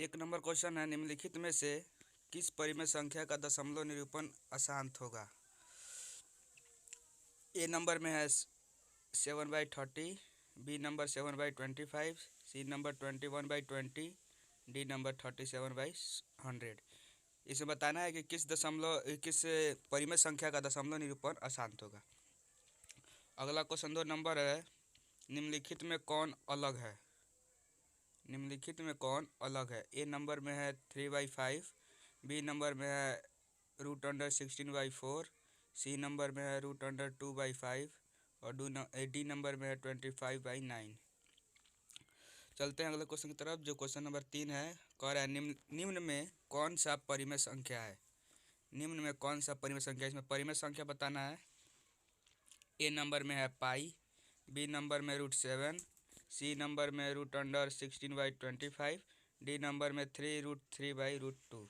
एक number question है, निम्नलिखित में से किस परिमेय संख्या का दशमलव निरूपण अशांत होगा। ए नंबर में है 7/30, B number 7/25, C number 21/20, D number 37/100। इसे बताना है कि किस परिमेय संख्या का दशमलव निरूपण अशांत होगा। अगला क्वेश्चन 2 नंबर है, निम्नलिखित में कौन अलग है। निम्नलिखित में कौन अलग है। ए नंबर में है 3/5, बी नंबर में है √16/4, सी नंबर में है √2/5 और डी नंबर में है 25/9। चलते हैं अगले क्वेश्चन की तरफ, जो क्वेश्चन नंबर 3 है। कह रहा है निम्न में कौन सा परिमेय संख्या है। निम्न में कौन सा परिमेय संख्या है, इसमें परिमेय संख्या बताना है। ए नंबर में है पाई, बी नंबर में √7, सी नंबर में √16/25, डी नंबर में 3√3/√2।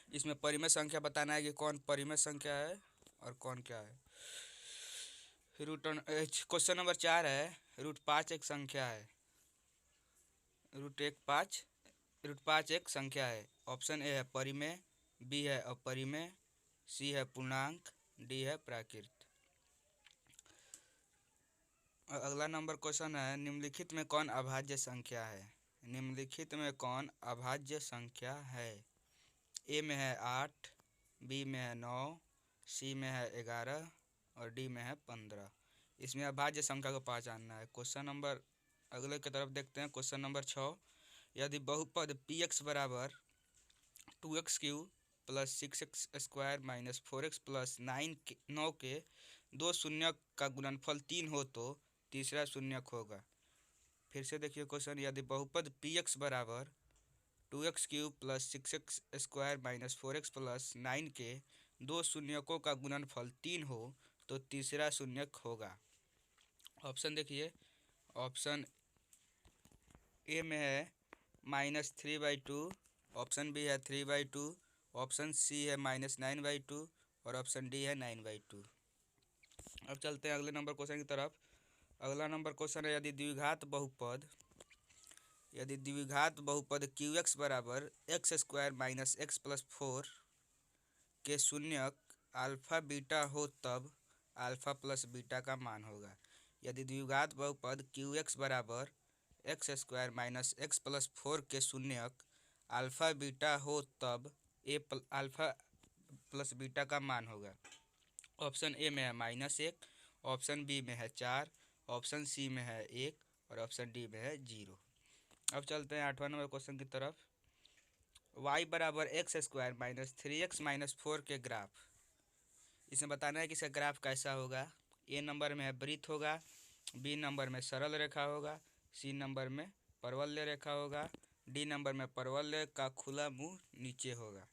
इसमें परिमेय संख्या बताना है कि कौन परिमेय संख्या है और कौन क्या है। क्वेश्चन नंबर 4 है, √5 एक संख्या है। √5 एक संख्या है। ऑप्शन ए है परिमेय, बी है अपरिमेय, सी है पूर्णांक, डी है प्राकृत। अगला नंबर क्वेश्चन है, निम्नलिखित में कौन अभाज्य संख्या है। निम्नलिखित में कौन अभाज्य संख्या है। ए में है 8, बी में है 9, सी में है 11 और डी में है 15। इसमें अभाज्य संख्या को पहचानना है। क्वेश्चन नंबर अगले की तरफ देखते हैं। क्वेश्चन नंबर 6, यदि बहुपद px बराबर 2x³ + 6x² - 4x + 9 के दो शून्यक का गुणनफल 3 हो तो तीसरा शून्यक होगा। फिर से देखिए क्वेश्चन, यदि बहुपद px बराबर 2x³ + 6x² - 4x + 9 के दो शून्यकों का गुणनफल 3 हो तो तीसरा शून्यक होगा। ऑप्शन देखिए, ऑप्शन ए में है -3/2, ऑप्शन बी है 3/2, ऑप्शन सी है -9/2 और ऑप्शन डी है 9/2। अब चलते हैं अगले नंबर क्वेश्चन की तरफ। अगला नंबर क्वेश्चन है, यदि द्विघात बहुपद qx बराबर x² - x + 4 के शून्यक अल्फा बीटा हो तब अल्फा प्लस बीटा का मान होगा। यदि द्विघात बहुपद qx बराबर x² - x + 4 के शून्यक अल्फा बीटा हो तब अल्फा प्लस बीटा का मान होगा। ऑप्शन ए में है -1, ऑप्शन बी में है 4, ऑप्शन सी में है 1 और ऑप्शन डी में है 0। अब चलते हैं 8वां नंबर क्वेश्चन की तरफ। y बराबर x² - 3x - 4 के ग्राफ। इसे बताना है कि इसका ग्राफ कैसा होगा। ए नंबर में है वृत्त होगा, बी नंबर में सरल रेखा होगा, सी नंबर में परवलय रेखा होगा, डी नंबर में परवलय का खुला मुंह नीचे होगा।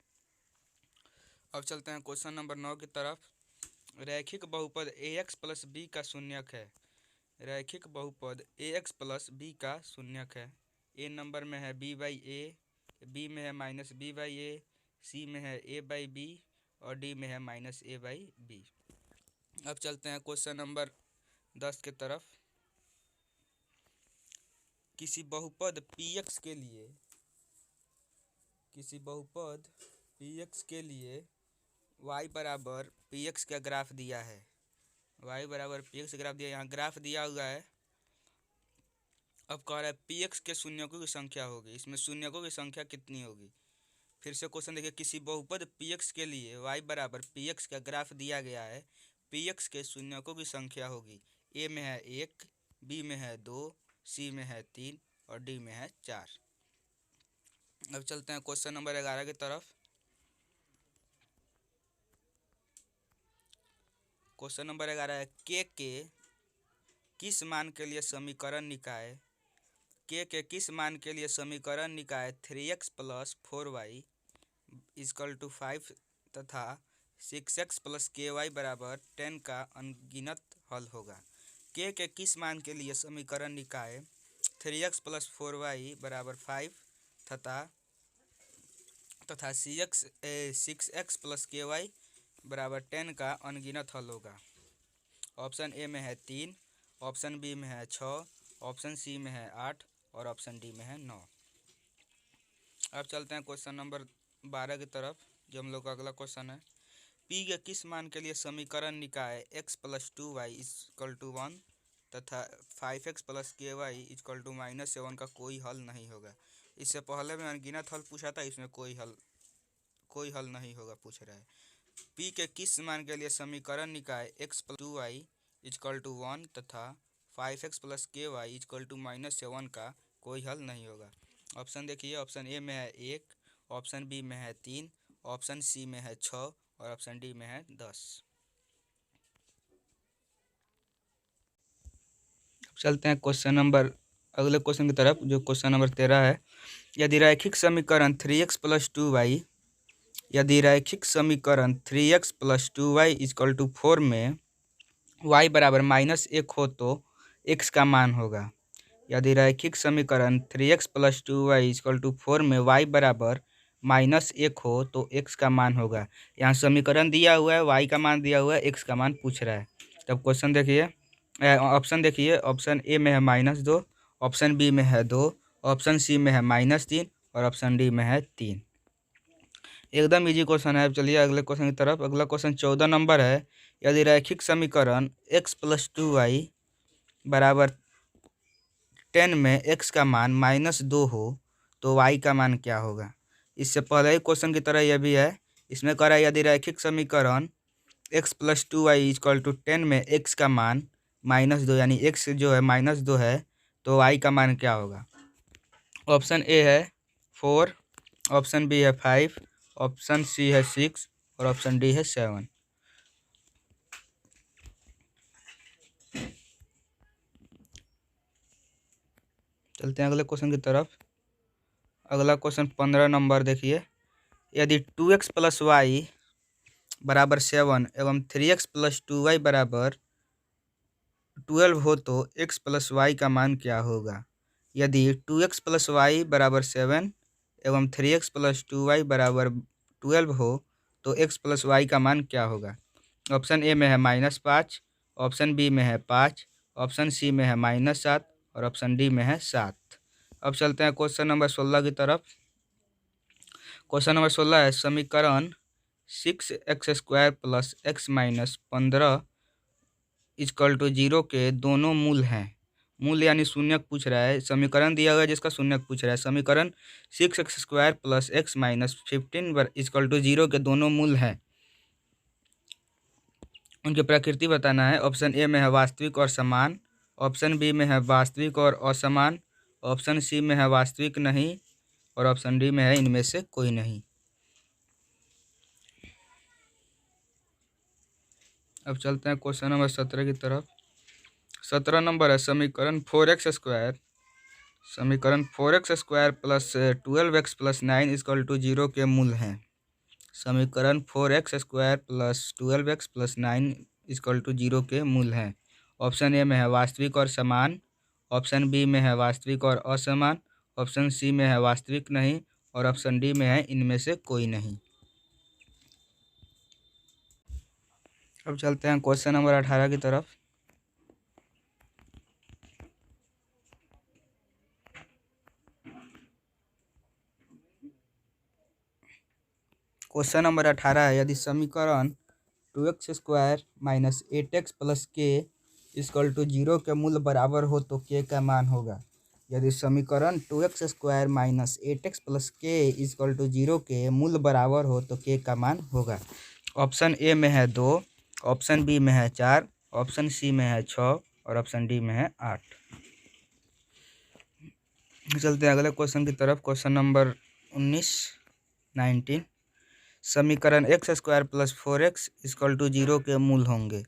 अब चलते हैं क्वेश्चन नंबर 9 की तरफ। रैखिक बहुपद ax + b का शून्यक है। रैखिक बहुपद ax + b का शून्यक है। ए नंबर में है b/a, बी में है -b/a, सी में है a/b और डी में है -a/b। अब चलते हैं क्वेश्चन नंबर 10 की तरफ। किसी बहुपद px के लिए y बराबर px का ग्राफ दिया है। y बराबर px का ग्राफ दिया, यहाँ ग्राफ दिया हुआ है। अब कह रहा है px के शून्यकों की संख्या होगी। इसमें शून्यकों की संख्या कितनी होगी। फिर से क्वेश्चन देखिए, किसी बहुपद px के लिए y बराबर px का ग्राफ दिया गया है। px के शून्यकों की संख्या होगी। ए में है 1, बी में है 2, सी में है 3 और डी में है 4। अब चलते हैं क्वेश्चन नंबर 11 की तरफ। क्वेश्चन नंबर 11 है, के किस मान के लिए समीकरण निकाय 3x + 4y = 5 तथा 6x + ky बराबर 10 का अनगिनत हल होगा। के किस मान के लिए समीकरण निकाय 3x + 4y = 5 तथा 6x + ky बराबर 10 का अनगिनत हल होगा। ऑप्शन ए में है 3, ऑप्शन बी में है 6, ऑप्शन सी में है 8 और ऑप्शन डी में है 9। अब चलते हैं क्वेश्चन नंबर 12 की तरफ, जो हम लोग का अगला क्वेश्चन है। पी के किस मान के लिए समीकरण निकाय x plus 2y equal to 1 तथा 5x प्लस के वाई इक्वल टू -7 का कोई हल नहीं होगा। इससे पहले में अनगिनत हल पूछा था, इसमें कोई हल नहीं होगा पूछ रहा है। पी के किस मान के लिए समीकरण निकाय x plus 2y equal to 1 तथा 5x प्लस के वाई इक्वल टू -7 का कोई हल नहीं होगा। ऑप्शन देखिए, ऑप्शन ए में है 1, ऑप्शन बी में है 3, ऑप्शन सी में है 6 और ऑप्शन डी में है 10। चलते हैं अगले क्वेश्चन की तरफ, जो क्वेश्चन नंबर 13 है। यदि रैखिक समीकरण 3x plus 2y equal to 4 में y बराबर -1 हो तो x का मान होगा। यदि रैखिक समीकरण 3x plus 2y equal to 4 में y बराबर -1 हो तो x का मान होगा। यहाँ समीकरण दिया हुआ है, y का मान दिया हुआ है, x का मान पूछ रहा है। तब क्वेश्चन देखिए, ऑप्शन देखिए, ऑप्शन ए में है -2, ऑप्शन बी में है 2, ऑप्शन सी में है -3 और ऑप्शन डी में है 3। एकदम इजी क्वेश्चन है। अब चलिए अगले क्वेश्चन की तरफ। अगला क्वेश्चन 14 नंबर है। यदि रैखिक समीकरण x प्लस 2y बराबर 10 में x का मान -2 हो तो y का मान क्या होगा। इससे पहले ही क्वेश्चन की तरह यह भी है। इसमें कह रहा है यदि रैखिक समीकरण x plus 2y equal to 10 में x का मान -2 यानी x जो है -2 है तो y का मान क्या होगा। ऑप्शन ए है 4, ऑप्शन बी है 5, ऑप्शन सी है 6 और ऑप्शन डी है 7। चलते हैं अगले क्वेश्चन की तरफ। अगला क्वेश्चन 15 नंबर देखिए। यदि 2x प्लस वाई बराबर 7 एवं 3x प्लस 2y बराबर 12 हो तो x प्लस वाई का मान क्या होगा। यदि 2x प्लस वाई बराबर 7 एवं 3x प्लस 2y बराबर 12 हो तो x प्लस वाई का मान क्या होगा। ऑप्शन ए में है -5, ऑप्शन बी में है 5, ऑप्शन सी में है -7 और ऑप्शन डी में है 7। अब चलते हैं क्वेश्चन नंबर 16 की तरफ। क्वेश्चन नंबर 16 है। समीकरण 6x² plus x minus 15 equal to 0 के दोनों मूल हैं। मूल यानी शून्यक पूछ रहा है। समीकरण दिया हुआ है जिसका शून्यक पूछ रहा है। समीकरण 6x² plus x minus 15 equal to 0 के दोनों मूल हैं। उनकी प्रकृति बताना है। ऑप्शन ए में है वास्तविक और समान, ऑप्शन बी में है वास्तविक और असमान, ऑप्शन सी में है वास्तविक नहीं और ऑप्शन डी में है इनमें से कोई नहीं। अब चलते हैं क्वेश्चन नंबर 17 की तरफ। 17 नंबर है। समीकरण 4x² plus 12x plus 9 equal to 0 के मूल हैं। समीकरण 4x² plus 12x plus 9 equal to 0 के मूल हैं। ऑप्शन ए में है वास्तविक और समान, ऑप्शन बी में है वास्तविक और असमान, ऑप्शन सी में है वास्तविक नहीं और ऑप्शन डी में है इनमें से कोई नहीं। अब चलते हैं क्वेश्चन नंबर 18 की तरफ। क्वेश्चन नंबर 18 है। यदि समीकरण 2x² माइनस 8x प्लस के इक्वल टू 0 के मूल बराबर हो तो k का मान होगा। यदि समीकरण 2x² माइनस 8x प्लस के इक्वल टू 0 के मूल बराबर हो तो k का मान होगा। ऑप्शन ए में है 2, ऑप्शन बी में है 4, ऑप्शन सी में है 6 और ऑप्शन डी में है 8। चलते हैं अगले क्वेश्चन की तरफ। क्वेश्चन नंबर 19 समीकरण x² plus 4x equal to 0 के मूल होंगे।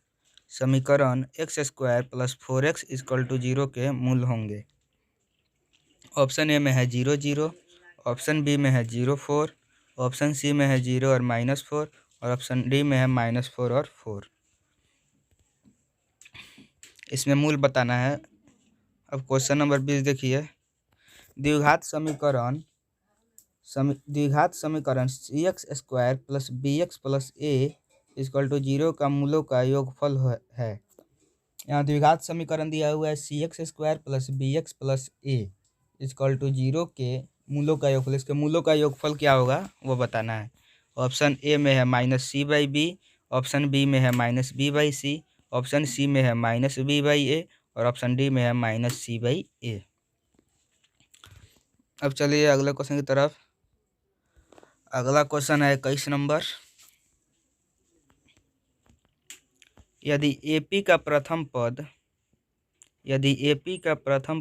समीकरण x² plus 4x equal to 0 के मूल होंगे। ऑप्शन ए में है 0 0, ऑप्शन बी में है 0 4, ऑप्शन सी में है 0 और -4 और ऑप्शन डी में है -4 और 4। इसमें मूल बताना है। अब क्वेश्चन नंबर 20 देखिए। द्विघात समीकरण cx² plus bx plus a equal to 0 का मूलों का योगफल है। यहाँ द्विघात समीकरण दिया हुआ है cx² plus bx plus a equal to 0 के मूलों का योगफल, इसके मूलों का योगफल क्या होगा वो बताना है। ऑप्शन ए में है -c/b, ऑप्शन बी में है -b/c, ऑप्शन सी में है -b/a और ऑप्शन डी में है -c/a। अब चलिए अगले क्वेश्चन की तरफ। अगला क्वेश्चन है 21 नंबर। यदि एपी का प्रथम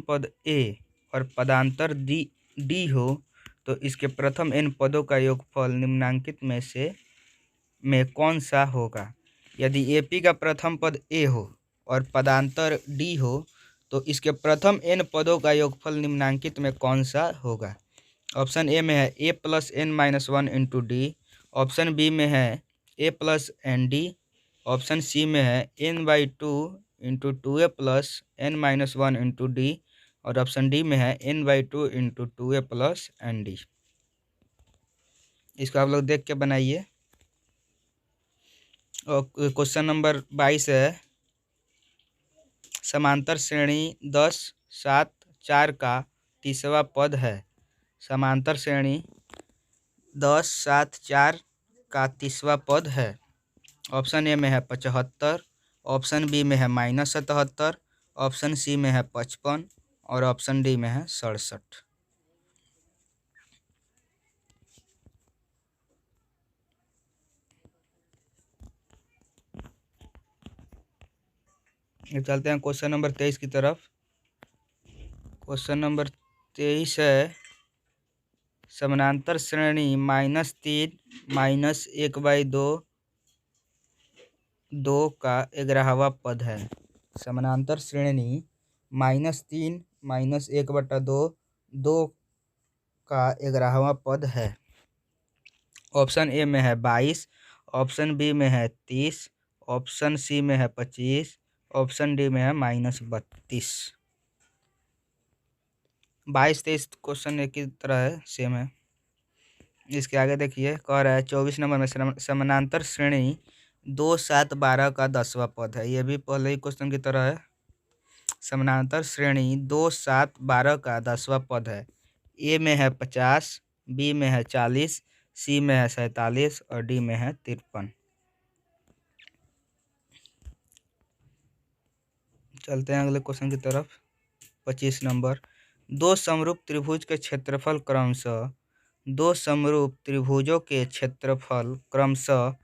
पद ए और पदांतर डी हो तो इसके प्रथम n पदों का योगफल निम्नांकित में कौन सा होगा। यदि एपी का प्रथम पद ए हो और पदांतर डी हो तो इसके प्रथम n पदों का योगफल निम्नांकित में कौन सा होगा। ऑप्शन ए में है a+n-1 into D, option B में है a+nd, ऑप्शन सी में है n/2 into 2a+n-1 into D और ऑप्शन डी में है n/2 इंटू 2a+nd। इसको आप लोग देख के बनाइए। और क्वेश्चन नंबर 22 है, समांतर श्रेणी 10, 7, 4 का तीसरा पद है। समांतर श्रेणी 10, 7, 4 का तीसरा पद है। ऑप्शन ए में है 75, ऑप्शन बी में है -77, ऑप्शन सी में है 55 और ऑप्शन डी में है 67। चलते हैं क्वेश्चन नंबर 23 की तरफ। क्वेश्चन नंबर 23 है, समानांतर श्रेणी -3 -1/2 का 11वां पद है। समानांतर श्रेणी -3 -1/2 का 11वां पद है। ऑप्शन ए में है 22, ऑप्शन बी में है 30, ऑप्शन सी में है 25, ऑप्शन डी में है -32। 22-23 क्वेश्चन एक ही तरह है, सेम है। इसके आगे देखिए, कह रहा है 24 नंबर में समानांतर श्रेणी 2, 7, 12 का 10वां पद है। ये भी पहले ही क्वेश्चन की तरह है। समानांतर श्रेणी 2, 7, 12 का 10वां पद है। ए में है 50, बी में है 40, सी में है 47 और डी में है 53। चलते हैं अगले क्वेश्चन की तरफ। 25 नंबर, दो समरूप त्रिभुज के क्षेत्रफल क्रमशः दो समरूप त्रिभुजों के क्षेत्रफल क्रमशः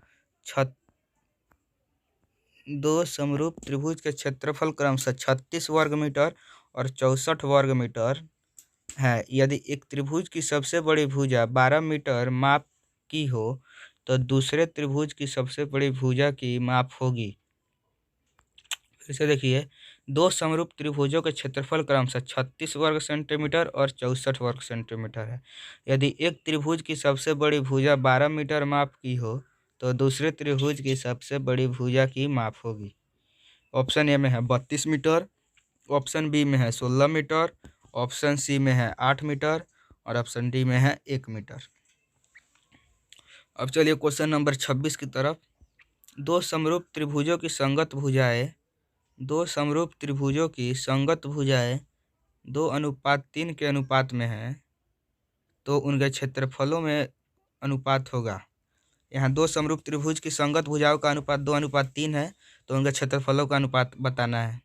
दो समरूप त्रिभुज के क्षेत्रफल क्रमशः 36 वर्ग मीटर और 64 वर्ग मीटर है। यदि एक त्रिभुज की सबसे बड़ी भुजा 12 मीटर माप की हो तो दूसरे त्रिभुज की सबसे बड़ी भुजा की माप होगी। फिर से देखिए, दो समरूप त्रिभुजों के क्षेत्रफल क्रमशः 36 वर्ग सेंटीमीटर और 64 वर्ग सेंटीमीटर है। यदि एक त्रिभुज की सबसे बड़ी भुजा 12 मीटर माप की हो तो दूसरे त्रिभुज की सबसे बड़ी भुजा की माप होगी। ऑप्शन ए में है 32 मीटर, ऑप्शन बी में है 16 मीटर, ऑप्शन सी में है 8 मीटर और ऑप्शन डी में है 1 मीटर। अब चलिए क्वेश्चन नंबर 26 की तरफ। दो समरूप त्रिभुजों की संगत भुजाएं 2:3 के अनुपात में है तो उनके क्षेत्रफलों में अनुपात होगा। यहाँ दो समरूप त्रिभुज की संगत भुजाओं का अनुपात 2:3 है तो उनके क्षेत्रफलों का अनुपात बताना है।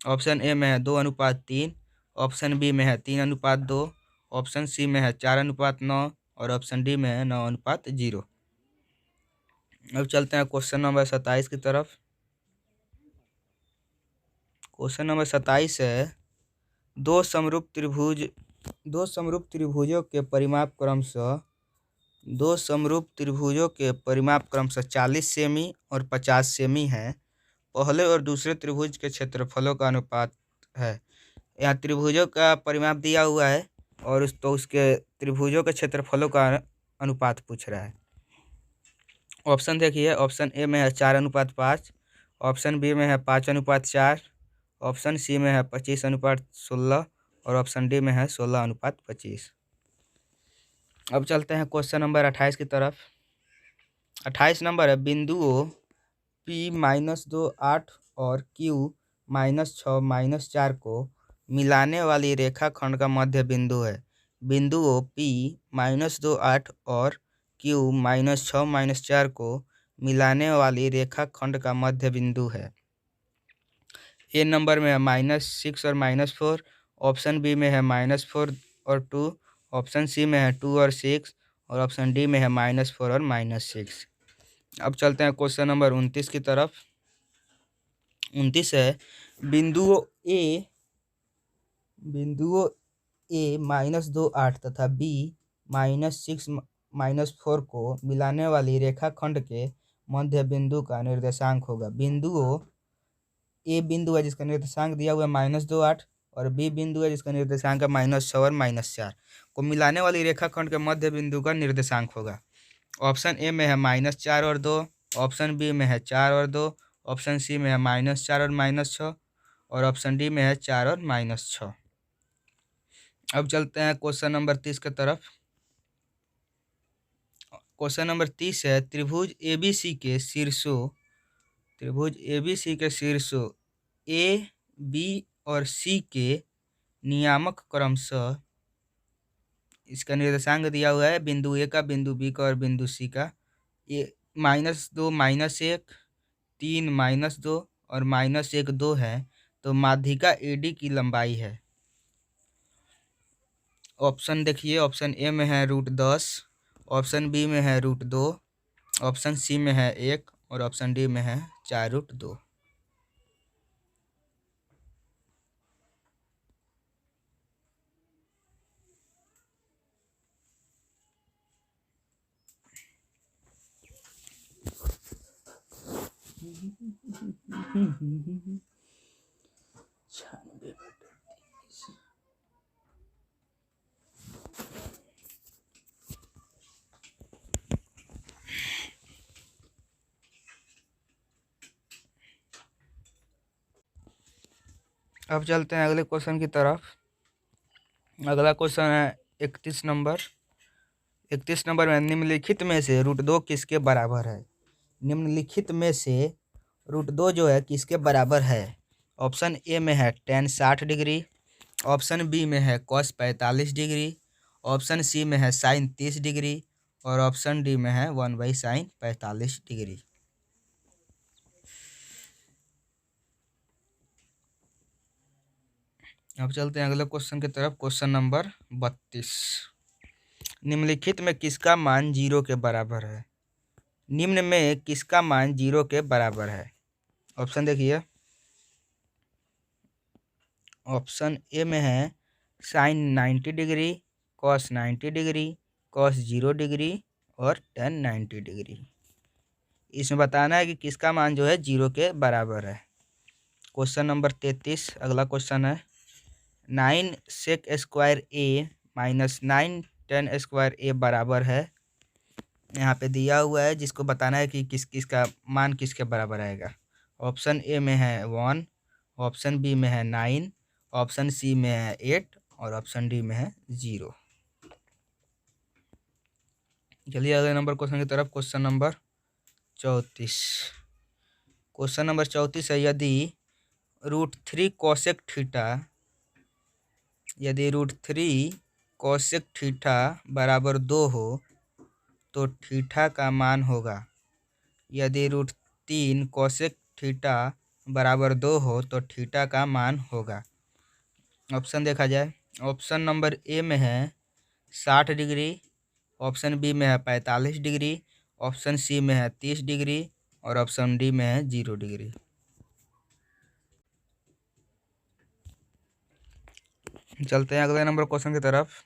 ऑप्शन ए में है 2:3, ऑप्शन बी में है 3:2, ऑप्शन सी में है 4:9 और ऑप्शन डी में है 9:0। अब चलते हैं क्वेश्चन नंबर 27 की तरफ। क्वेश्चन नंबर 27 है, दो समरूप त्रिभुजों के परिमाप क्रमशः 40 सेमी और 50 सेमी है। पहले और दूसरे त्रिभुज के क्षेत्रफलों का अनुपात है। यहाँ त्रिभुजों का परिमाप दिया हुआ है और उसके त्रिभुजों के क्षेत्रफलों का अनुपात पूछ रहा है। ऑप्शन देखिए, ऑप्शन ए में है 4:5, ऑप्शन बी में है 5:4, ऑप्शन सी में है 25:16 और ऑप्शन डी में है 16:25। अब चलते हैं क्वेश्चन नंबर 28 की तरफ। 28 नंबर है, बिंदुओं P-2, 8 और Q-6, -4 को मिलाने वाली रेखाखंड का मध्य बिंदु है। बिंदुओं P -2 8 और Q -6 को मिलाने वाली रेखाखंड का मध्य बिंदु है। ए नंबर में है -6 और -4, ऑप्शन बी में है -4 और 2, ऑप्शन सी में है 2 और 6 और ऑप्शन डी में है -4 और -6। अब चलते हैं क्वेश्चन नंबर 29 की तरफ। 29 है बिंदुओं ए -2 8 तथा बी -6 -4 को मिलाने वाली रेखाखंड के मध्य बिंदु का निर्देशांक होगा। बिंदुओं ए बिंदु है जिसका निर्देशांक दिया हुआ है -2 8 और बी बिंदु है जिसका निर्देशांक है -6 और -4 को मिलाने वाली रेखाखंड के मध्य बिंदु का निर्देशांक होगा। ऑप्शन ए में है -4 और 2, ऑप्शन बी में है 4 और 2, ऑप्शन सी में है -4 और -6 और ऑप्शन डी में है 4 और -6। अब चलते हैं क्वेश्चन नंबर 30 की तरफ। क्वेश्चन नंबर 30 है त्रिभुज एबीसी के शीर्षों ए, बी और सी के नियामक क्रमशः इसका निर्देशांक दिया हुआ है बिंदु ए का, बिंदु बी का और बिंदु सी का। ये -2 -1 3 -2 और -1 2 है, तो माध्यिका एडी की लंबाई है। ऑप्शन देखिए, ऑप्शन ए में है √10, ऑप्शन बी में है √2, ऑप्शन सी में है 1 और ऑप्शन डी में है 4√2। अब चलते हैं अगले क्वेश्चन की तरफ। अगला क्वेश्चन है 31 नंबर। 31 नंबर में निम्नलिखित में से √2 किसके बराबर है? निम्नलिखित में से √2 जो है किसके बराबर है? ऑप्शन ए में है tan 60 डिग्री, ऑप्शन बी में है cos 45 डिग्री, ऑप्शन सी में है sin 30 डिग्री और ऑप्शन डी में है 1/sin 45 डिग्री। अब चलते हैं अगले क्वेश्चन की तरफ। क्वेश्चन नंबर 32, निम्नलिखित में किसका मान 0 के बराबर है? निम्न में किसका मान 0 के बराबर है? ऑप्शन देखिए, ऑप्शन ए में है sin 90 degree, cos 90 degree, cos 0 degree और tan 90 डिग्री। इसमें बताना है कि किसका मान जो है 0 के बराबर है। क्वेश्चन नंबर 33 अगला क्वेश्चन है 9 sec² a - 9 tan square a बराबर है, यहाँ पे दिया हुआ है, जिसको बताना है कि किसका मान किसके बराबर आएगा। ऑप्शन ए में है 1, ऑप्शन बी में है 9, ऑप्शन सी में है 8 और ऑप्शन डी में है 0। चलिए अगले नंबर क्वेश्चन की तरफ। Question number 34। क्वेश्चन नंबर 34 है √3 cosec थीटा, यदि √3 cosec थीटा बराबर 2 हो तो थीटा का मान होगा। यदि √3 cosec थीटा बराबर 2 हो तो थीटा का मान होगा। ऑप्शन देखा जाए, ऑप्शन नंबर ए में है 60 डिग्री, ऑप्शन बी में है 45 डिग्री, ऑप्शन सी में है 30 डिग्री और ऑप्शन डी में है 0 डिग्री। चलते हैं अगले नंबर क्वेश्चन की तरफ।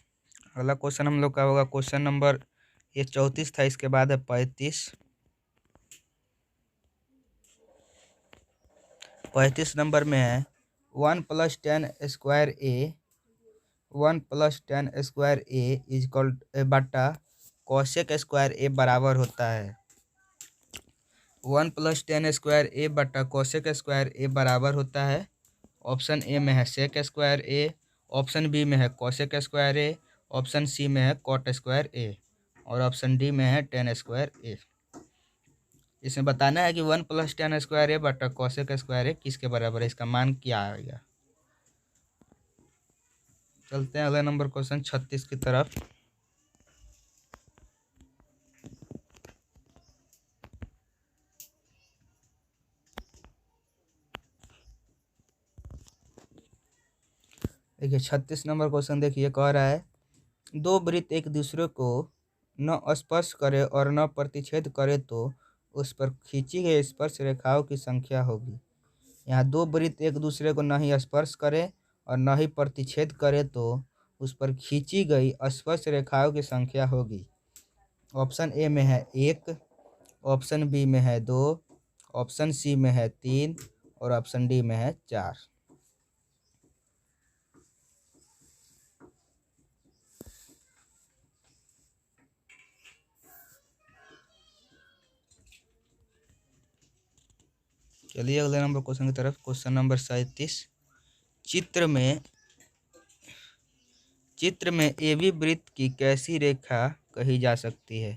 अगला क्वेश्चन हम लोग का होगा क्वेश्चन नंबर, ये 34 था, इसके बाद है 35। 35 नंबर में है 1 + tan square a, 1 + tan square a equal बटा cosec square a बराबर होता है। 1 + tan square a बटा cosec square a बराबर होता है। ऑप्शन ए में है sec square a, option B में है cosec square a, option C में है cot square a और ऑप्शन डी में है tan square a। इसमें बताना है कि 1 + tan square a बटा cosec square a किसके बराबर है, इसका मान क्या आएगा। चलते हैं अगला नंबर क्वेश्चन 36 की तरफ। देखिए 36 नंबर क्वेश्चन देखिए, कह रहा है दो वृत्त एक दूसरे को न स्पर्श करे और न प्रतिच्छेद करे तो उस पर खींची गई स्पर्श रेखाओं की संख्या होगी। यहाँ दो वृत्त एक दूसरे को न ही स्पर्श करे और न ही प्रतिच्छेद करे तो उस पर खींची गई स्पर्श रेखाओं की संख्या होगी। ऑप्शन ए में है 1, ऑप्शन बी में है 2, ऑप्शन सी में है 3 और ऑप्शन डी में है 4। चलिए अगले नंबर क्वेश्चन की तरफ। Question number 37। चित्र में ए बी वृत्त की कैसी रेखा कही जा सकती है।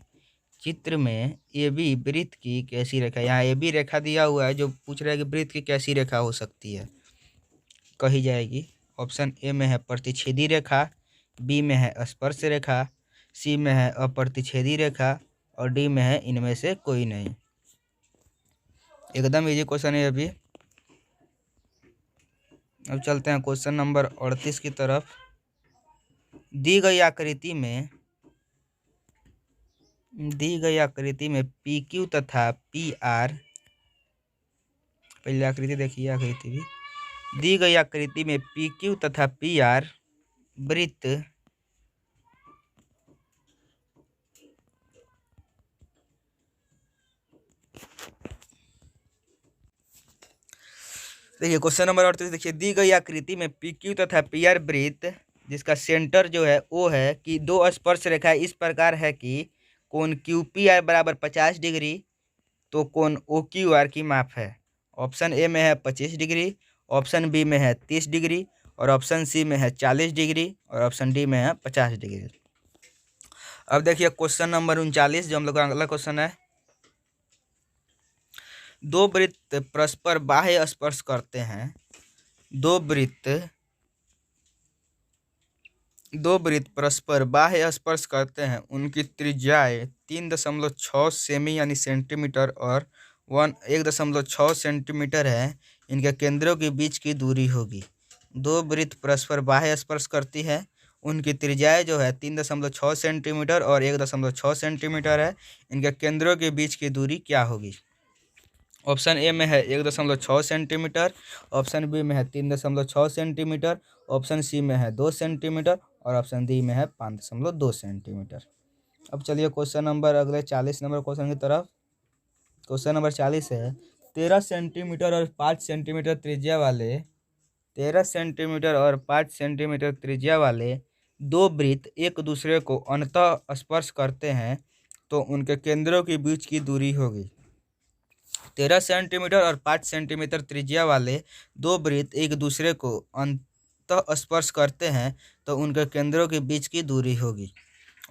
चित्र में ए बी वृत्त की कैसी रेखा, यहाँ ए बी रेखा दिया हुआ है, जो पूछ रहा है कि वृत्त की कैसी रेखा हो सकती है, कही जाएगी। ऑप्शन ए में है प्रतिच्छेदी रेखा, बी में है स्पर्श रेखा, सी में है अप्रतिच्छेदी रेखा और डी में है इनमें से कोई नहीं। एकदम इजी क्वेश्चन है अभी। अब चलते हैं क्वेश्चन नंबर 38 की तरफ। दी गई आकृति में पी क्यू तथा पी आर, पहले आकृति देखिए, आकृति भी दी गई आकृति में पी क्यू तथा पी आर वृत्त देखिए क्वेश्चन नंबर 38 देखिए, दी गई आकृति में पी क्यू तथा पी आर वृत्त जिसका सेंटर जो है वो है कि दो स्पर्श रेखा इस प्रकार है कि कोण क्यू पी आर बराबर 50 डिग्री तो कोण ओ क्यू आर की माप है। ऑप्शन ए में है 25 डिग्री, ऑप्शन बी में है 30 डिग्री और ऑप्शन सी में है 40 डिग्री और ऑप्शन डी में है 50 डिग्री। अब देखिए क्वेश्चन नंबर 39 जो हम लोग का अगला क्वेश्चन है। दो वृत्त परस्पर बाह्य स्पर्श करते हैं। दो वृत्त परस्पर बाह्य स्पर्श करते हैं। उनकी त्रिज्याएं 3.6 सेमी यानी सेंटीमीटर और 1.6 सेंटीमीटर है। इनके केंद्रों के बीच की दूरी होगी। दो वृत्त परस्पर बाह्य स्पर्श करती है, उनकी त्रिज्याएं जो है 3.6 सेंटीमीटर और 1.6 सेंटीमीटर है। इनके केंद्रों के बीच की दूरी क्या होगी। ऑप्शन ए में है 1.6 सेंटीमीटर, ऑप्शन बी में है 3.6 सेंटीमीटर, ऑप्शन सी में है 2 सेंटीमीटर और ऑप्शन डी में है 5.2 सेंटीमीटर। अब चलिए क्वेश्चन नंबर अगले 40 नंबर क्वेश्चन की तरफ। क्वेश्चन नंबर 40 है 13 सेंटीमीटर और 5 सेंटीमीटर त्रिज्या वाले 13 सेंटीमीटर और 5 सेंटीमीटर त्रिज्या वाले दो वृत्त एक दूसरे को अंततः स्पर्श करते हैं तो उनके केंद्रों के बीच की दूरी होगी। 13 सेंटीमीटर और 5 सेंटीमीटर त्रिज्या वाले दो वृत्त एक दूसरे को अंततः स्पर्श करते हैं तो उनके केंद्रों के बीच की दूरी होगी।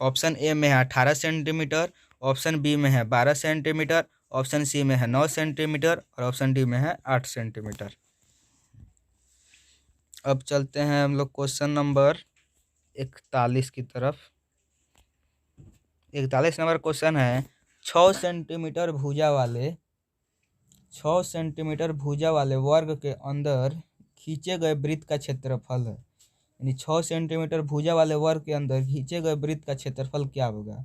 ऑप्शन ए में है 18 सेंटीमीटर, ऑप्शन बी में है 12 सेंटीमीटर, ऑप्शन सी में है 9 सेंटीमीटर और ऑप्शन डी में है 8 सेंटीमीटर। अब चलते हैं हम लोग क्वेश्चन नंबर 41 की तरफ। 41 नंबर क्वेश्चन है 6 सेंटीमीटर भुजा वाले वर्ग के अंदर खींचे गए वृत्त का क्षेत्रफल है। यानी 6 सेंटीमीटर भुजा वाले वर्ग के अंदर खींचे गए वृत्त का क्षेत्रफल क्या होगा।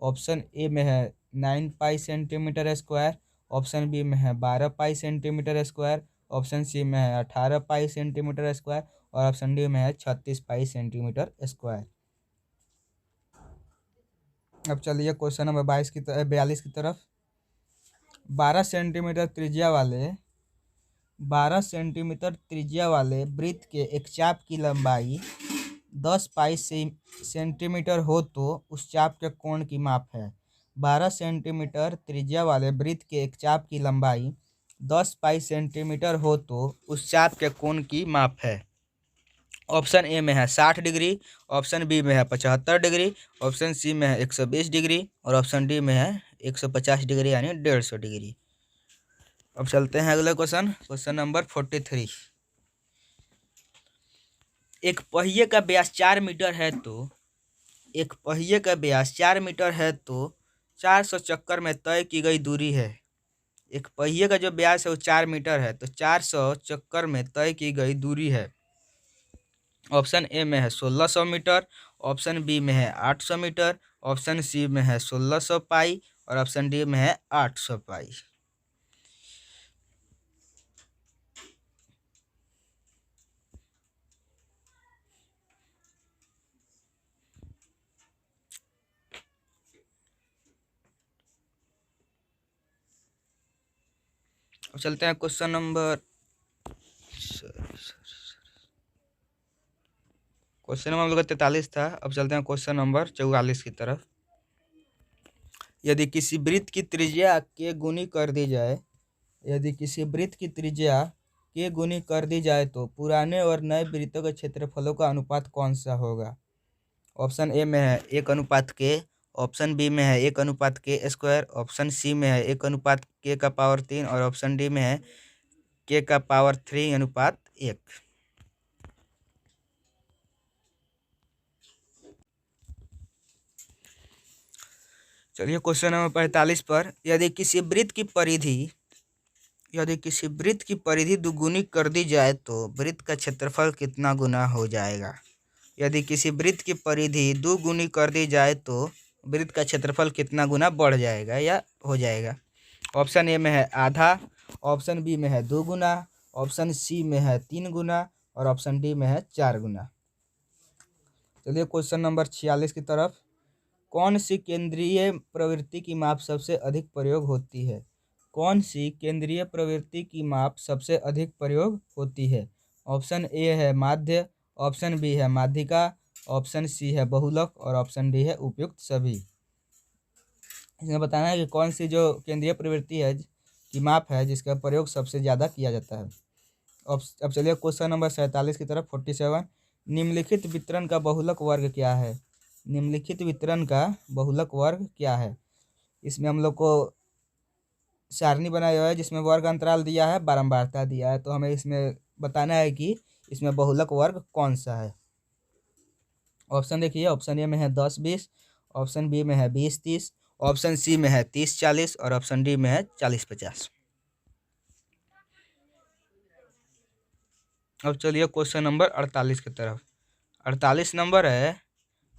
ऑप्शन ए में है 9 pi centimetre square, option B में है 12 pi centimetre square, option C में है 18 पाई सेंटीमीटर स्क्वायर और ऑप्शन डी में है 36 पाई सेंटीमीटर स्क्वायर। अब चलिए क्वेश्चन नंबर 42 की तरफ। 12 सेंटीमीटर त्रिज्या वाले वृत्त के एक चाप की लंबाई 10 पाई सेंटीमीटर हो तो उस चाप के कोण की माप है। 12 सेंटीमीटर त्रिज्या वाले वृत्त के एक चाप की लंबाई 10 पाई सेंटीमीटर हो तो उस चाप के कोण की माप है। ऑप्शन ए में है 60 डिग्री, ऑप्शन बी में है 75 डिग्री, ऑप्शन सी में है 120 डिग्री और ऑप्शन डी में है 150 डिग्री यानी 150 डिग्री। अब चलते हैं अगले क्वेश्चन नंबर 43। एक पहिए का व्यास 4 मीटर है तो एक पहिए का व्यास 4 मीटर है तो 400 चक्कर में तय की गई दूरी है। एक पहिए का जो व्यास है वो 4 मीटर है तो 400 चक्कर में तय की गई दूरी है। ऑप्शन ए में है 1600 मीटर, ऑप्शन बी में है 800 मीटर, ऑप्शन सी में है 1600 पाई और ऑप्शन डी में है 800 पाई। अब चलते हैं क्वेश्चन नंबर हम लोग का 43 था। अब चलते हैं क्वेश्चन नंबर 44 की तरफ। यदि किसी वृत्त की त्रिज्या के गुनी कर दी जाए तो पुराने और नए वृत्तों के क्षेत्रफलों का अनुपात कौन सा होगा। ऑप्शन ए में है 1:k, ऑप्शन बी में है 1:k², ऑप्शन सी में है 1:k⁻3 और ऑप्शन डी में है k⁻3:1। चलिए क्वेश्चन नंबर 45 पर। यदि किसी वृत्त की परिधि दुगुनी कर दी जाए तो वृत्त का क्षेत्रफल कितना गुना हो जाएगा। यदि किसी वृत्त की परिधि दुगुनी कर दी जाए तो वृत्त का क्षेत्रफल कितना गुना बढ़ जाएगा या हो जाएगा। ऑप्शन ए में है आधा, ऑप्शन बी में है 2 गुना, ऑप्शन सी में है 3 गुना और ऑप्शन डी में है 4 गुना। चलिए क्वेश्चन नंबर 46 की तरफ। कौन सी केंद्रीय प्रवृत्ति की माप सबसे अधिक प्रयोग होती है। कौन सी केंद्रीय प्रवृत्ति की माप सबसे अधिक प्रयोग होती है। ऑप्शन ए है माध्य, ऑप्शन बी है माध्यिका, ऑप्शन सी है बहुलक और ऑप्शन डी है उपयुक्त सभी। इसमें बताना है कि कौन सी जो केंद्रीय प्रवृत्ति है की माप है जिसका प्रयोग सबसे ज़्यादा किया जाता है। अब चलिए क्वेश्चन नंबर 47 की तरफ 47। निम्नलिखित वितरण का बहुलक वर्ग क्या है। निम्नलिखित वितरण का बहुलक वर्ग क्या है। इसमें हम लोग को सारणी बनाया हुआ है जिसमें वर्ग अंतराल दिया है, बारंबारता दिया है, तो हमें इसमें बताना है कि इसमें बहुलक वर्ग कौन सा है। ऑप्शन देखिए, ऑप्शन ए में है 10-20, ऑप्शन बी में है 20-30, ऑप्शन सी में है 30-40 और ऑप्शन डी में है 40-50। अब चलिए क्वेश्चन नंबर 48 की तरफ। 48 नंबर है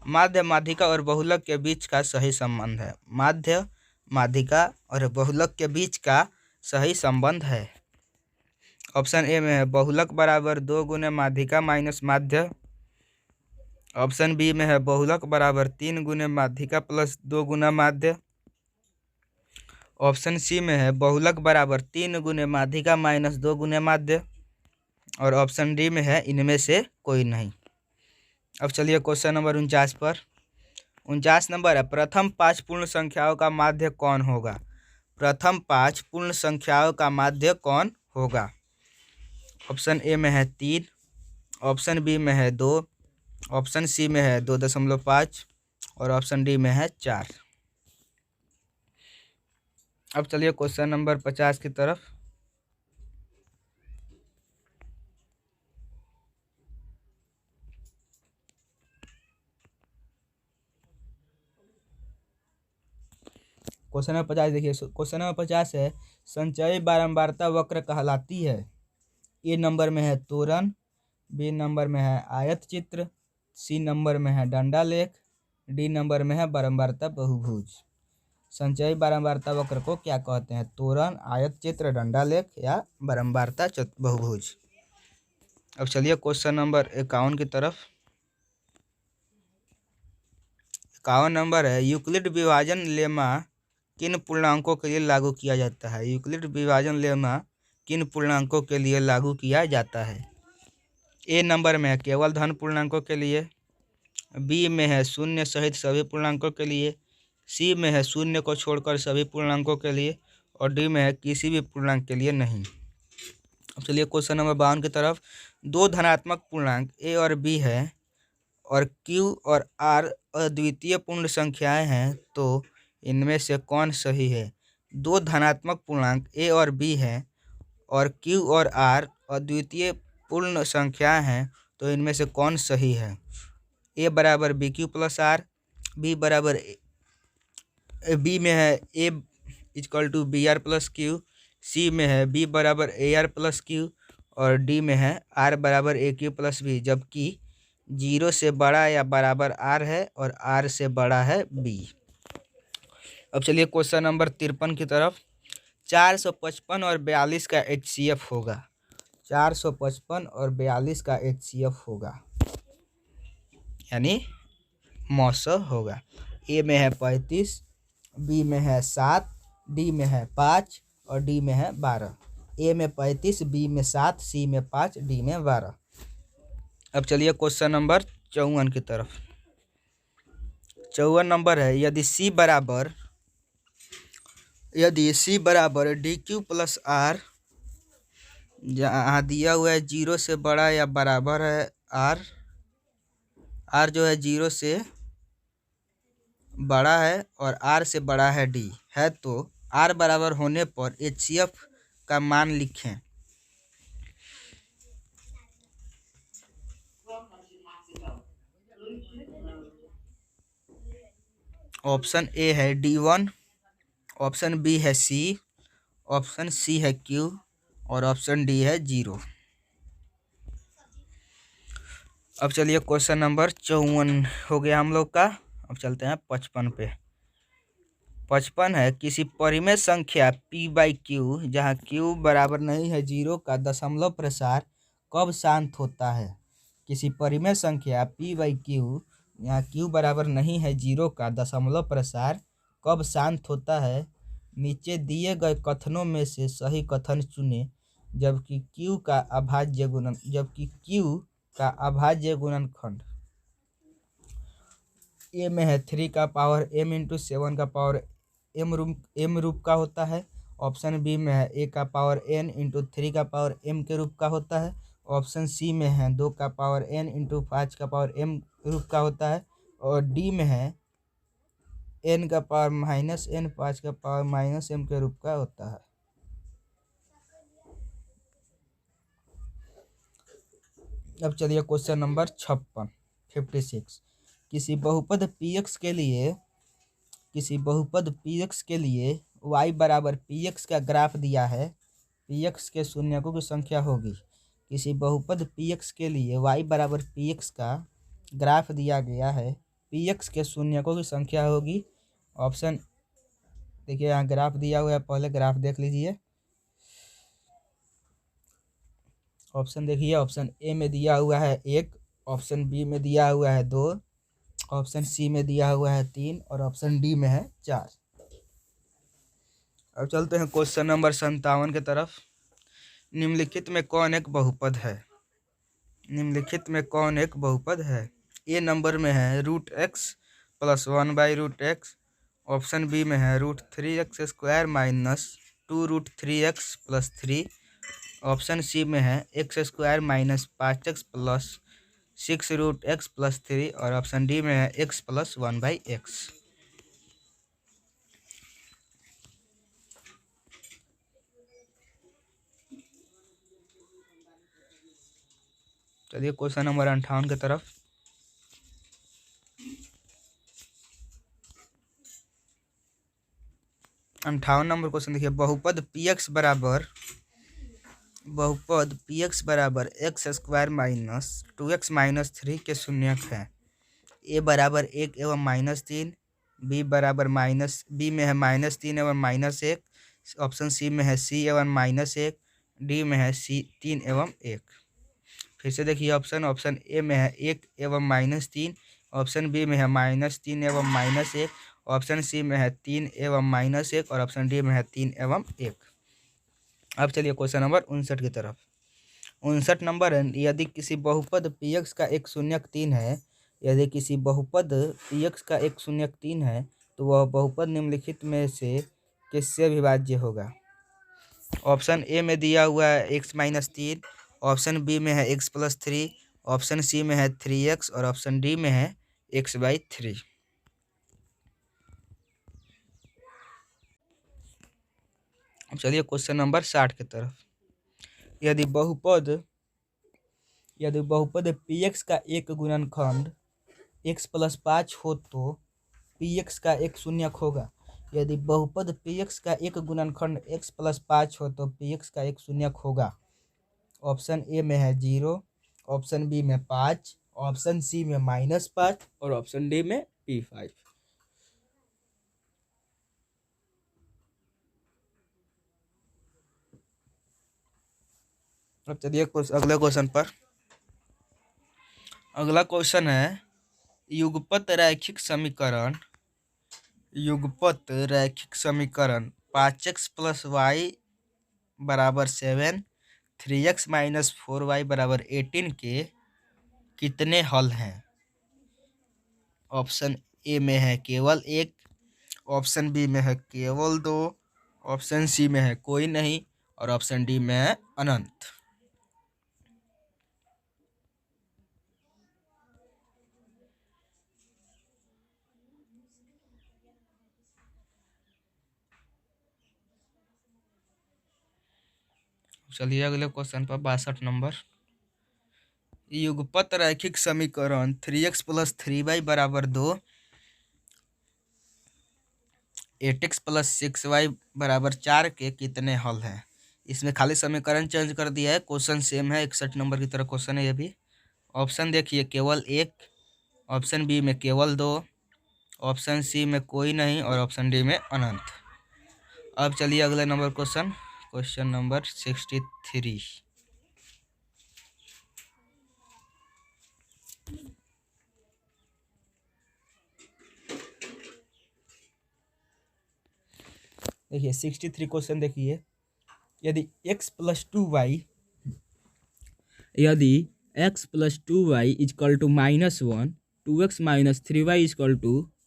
माध्य, माध्यिका और बहुलक के बीच का सही संबंध है। माध्य, माध्यिका और बहुलक के बीच का सही संबंध है। ऑप्शन ए में है बहुलक बराबर 2 गुने माध्यिका माइनस माध्य, ऑप्शन बी में है बहुलक बराबर 3 गुने माध्यिका प्लस 2 गुना माध्य, ऑप्शन सी में है बहुलक बराबर 3 गुने माध्यिका माइनस 2 गुने माध्य और ऑप्शन डी में है इनमें से कोई नहीं। अब चलिए क्वेश्चन नंबर 49 पर। 49 नंबर है प्रथम 5 पूर्ण संख्याओं का माध्य कौन होगा। प्रथम 5 पूर्ण संख्याओं का माध्य कौन होगा। ऑप्शन ए में है 3, ऑप्शन बी में है 2, ऑप्शन सी में है 2.5 और ऑप्शन डी में है 4। अब चलिए क्वेश्चन नंबर 50 की तरफ। क्वेश्चन नंबर 50 देखिए। क्वेश्चन नंबर 50 है संचयी बारंबारता वक्र कहलाती है। ए नंबर में है तोरण, बी नंबर में है आयत चित्र, सी नंबर में है डंडा लेख, डी नंबर में है बारंबारता बहुभुज। संचयी बारंबारता वक्र को क्या कहते हैं। तोरण, आयत चित्र, डंडा लेख या बारंबारता बहुभुज। अब चलिए क्वेश्चन नंबर 51 की तरफ। 51 नंबर है यूक्लिड विभाजन लेमा किन पूर्णांकों के लिए लागू किया जाता है। यूक्लिड विभाजन लेमा किन पूर्णांकों के लिए लागू किया जाता है। ए नंबर में है केवल धन पूर्णांकों के लिए, बी में है शून्य सहित सभी पूर्णांकों के लिए, सी में है शून्य को छोड़कर सभी पूर्णांकों के लिए और डी में है किसी भी पूर्णांक के लिए नहीं। अब चलिए क्वेश्चन नंबर 52 की तरफ। दो धनात्मक पूर्णांक ए और बी है और क्यू और आर अद्वितीय पूर्ण संख्याएं हैं तो इनमें से कौन सही है। दो धनात्मक पूर्णांक ए और बी हैं और क्यू और आर अद्वितीय पूर्ण संख्याएं हैं तो इनमें से कौन सही है? ए बराबर B Q plus R, B बराबर बी में है A equal to B R plus Q, C में है बी बराबर ए आर प्लस क्यू, और डी में है आर बराबर ए क्यू प्लस बी, जबकि 0 से बड़ा या बराबर आर है और आर से बड़ा है बी। अब चलिए क्वेश्चन नंबर 53 की तरफ। 455 और 42 का HCF होगा। 455 और 42 का HCF होगा, यानी मौसा होगा। ए में है 35, बी में है 7, डी में है 5 और डी में है 12। ए में 35, बी में 7, सी में 5, डी में 12। अब चलिए क्वेश्चन नंबर 54 की तरफ। 54 नंबर है, यदि सी बराबर डी क्यू प्लस आर, जहाँ दिया हुआ है 0 से बड़ा या बराबर है आर जो है 0 से बड़ा है और आर से बड़ा है डी है, तो आर बराबर होने पर HCF का मान लिखें। ऑप्शन ए है D1, ऑप्शन बी है सी, ऑप्शन सी है क्यू और ऑप्शन डी है 0। अब चलिए क्वेश्चन नंबर 54 हो गया हम लोग का। अब चलते हैं 55 पे। 55 है, किसी परिमेय संख्या p/q जहाँ q बराबर नहीं है 0 का दशमलव प्रसार कब शांत होता है? किसी परिमेय संख्या p/q यहाँ q बराबर नहीं है 0 का दशमलव प्रसार कब शांत होता है? नीचे दिए गए कथनों में से सही कथन चुनें। जबकि q का अभाज्य गुणनखंड ए में है 3 का पावर m इंटू 7 का पावर m रूप का होता है। ऑप्शन बी में है a का पावर n इंटू 3 का पावर m के रूप का होता है। ऑप्शन सी में है 2 का पावर n इंटू 5 का पावर m रूप का होता है। और डी में है n का पावर माइनस n 5 का पावर माइनस m के रूप का होता है। अब चलिए क्वेश्चन नंबर 56। किसी बहुपद px के लिए y बराबर px का ग्राफ दिया है। px के शून्यकों की संख्या होगी। किसी बहुपद px के लिए y बराबर px का ग्राफ दिया गया है। px के शून्यकों की संख्या होगी। ऑप्शन देखिए, यहाँ ग्राफ दिया हुआ है, पहले ग्राफ देख लीजिए। ऑप्शन देखिए, ऑप्शन ए में दिया हुआ है 1, ऑप्शन बी में दिया हुआ है 2, ऑप्शन सी में दिया हुआ है 3 और ऑप्शन डी में है 4। अब चलते हैं क्वेश्चन नंबर 57 की तरफ। निम्नलिखित में कौन एक बहुपद है? ए नंबर में है √x + 1/√x। ऑप्शन बी में है √3x² - 2√3x + 3। ऑप्शन सी में है x² - 5x + 6√x + 3 और ऑप्शन डी में है x + 1/x। चलिए क्वेश्चन नंबर 58 की तरफ। 58 नंबर क्वेश्चन देखिए, बहुपद px बराबर x² - 2x - 3 के शून्यक है। ए बराबर 1 एवं -3, बी में है -3 एवं -1, ऑप्शन सी में है c एवं -1, डी में है 3 एवं 1। फिर से देखिए, ऑप्शन ए में है 1 एवं -3, ऑप्शन बी में है -3 एवं -1, ऑप्शन सी में है 3 एवं -1 और ऑप्शन डी में है 3 एवं 1। अब चलिए क्वेश्चन नंबर 59 की तरफ। 59 नंबर है, यदि किसी बहुपद px का एक शून्यक 3 है, तो वह बहुपद निम्नलिखित में से किससे विभाज्य होगा? ऑप्शन ए में दिया हुआ है x - 3, ऑप्शन बी में है x + 3, ऑप्शन सी में है 3x और ऑप्शन डी में है x/3। चलिए क्वेश्चन नंबर 60 की तरफ। यदि बहुपद यदि बहुपद px का एक गुणनखंड x प्लस 5 हो तो px का एक शून्यक होगा। यदि बहुपद px का एक गुणनखंड x प्लस 5 हो तो px का एक शून्यक होगा। ऑप्शन ए में है 0, ऑप्शन बी में 5, ऑप्शन सी में -5 और ऑप्शन डी में p5। अब चलिए अगले क्वेश्चन पर। अगला क्वेश्चन है युगपत रैखिक समीकरण 5x + y = 7, 3x - 4y = 18 के कितने हल हैं। ऑप्शन ए में है केवल 1, ऑप्शन बी में है केवल 2, ऑप्शन सी में है कोई नहीं और ऑप्शन डी में है अनंत। चलिए अगले क्वेश्चन पर 62 नंबर। युगपत रैखिक समीकरण 3x + 3y = 2, 8x + 6y = 4 के कितने हल हैं। इसमें खाली समीकरण चेंज कर दिया है, क्वेश्चन सेम है, 61 नंबर की तरह क्वेश्चन है ये भी। ऑप्शन देखिए केवल 1, ऑप्शन बी में केवल 2, ऑप्शन सी में कोई नहीं और ऑप्शन डी में अनंत। अब चलिए अगले नंबर क्वेश्चन नंबर 63। देखिए 63 क्वेश्चन देखिए। यदि x + 2y = -1, 2x - 3y =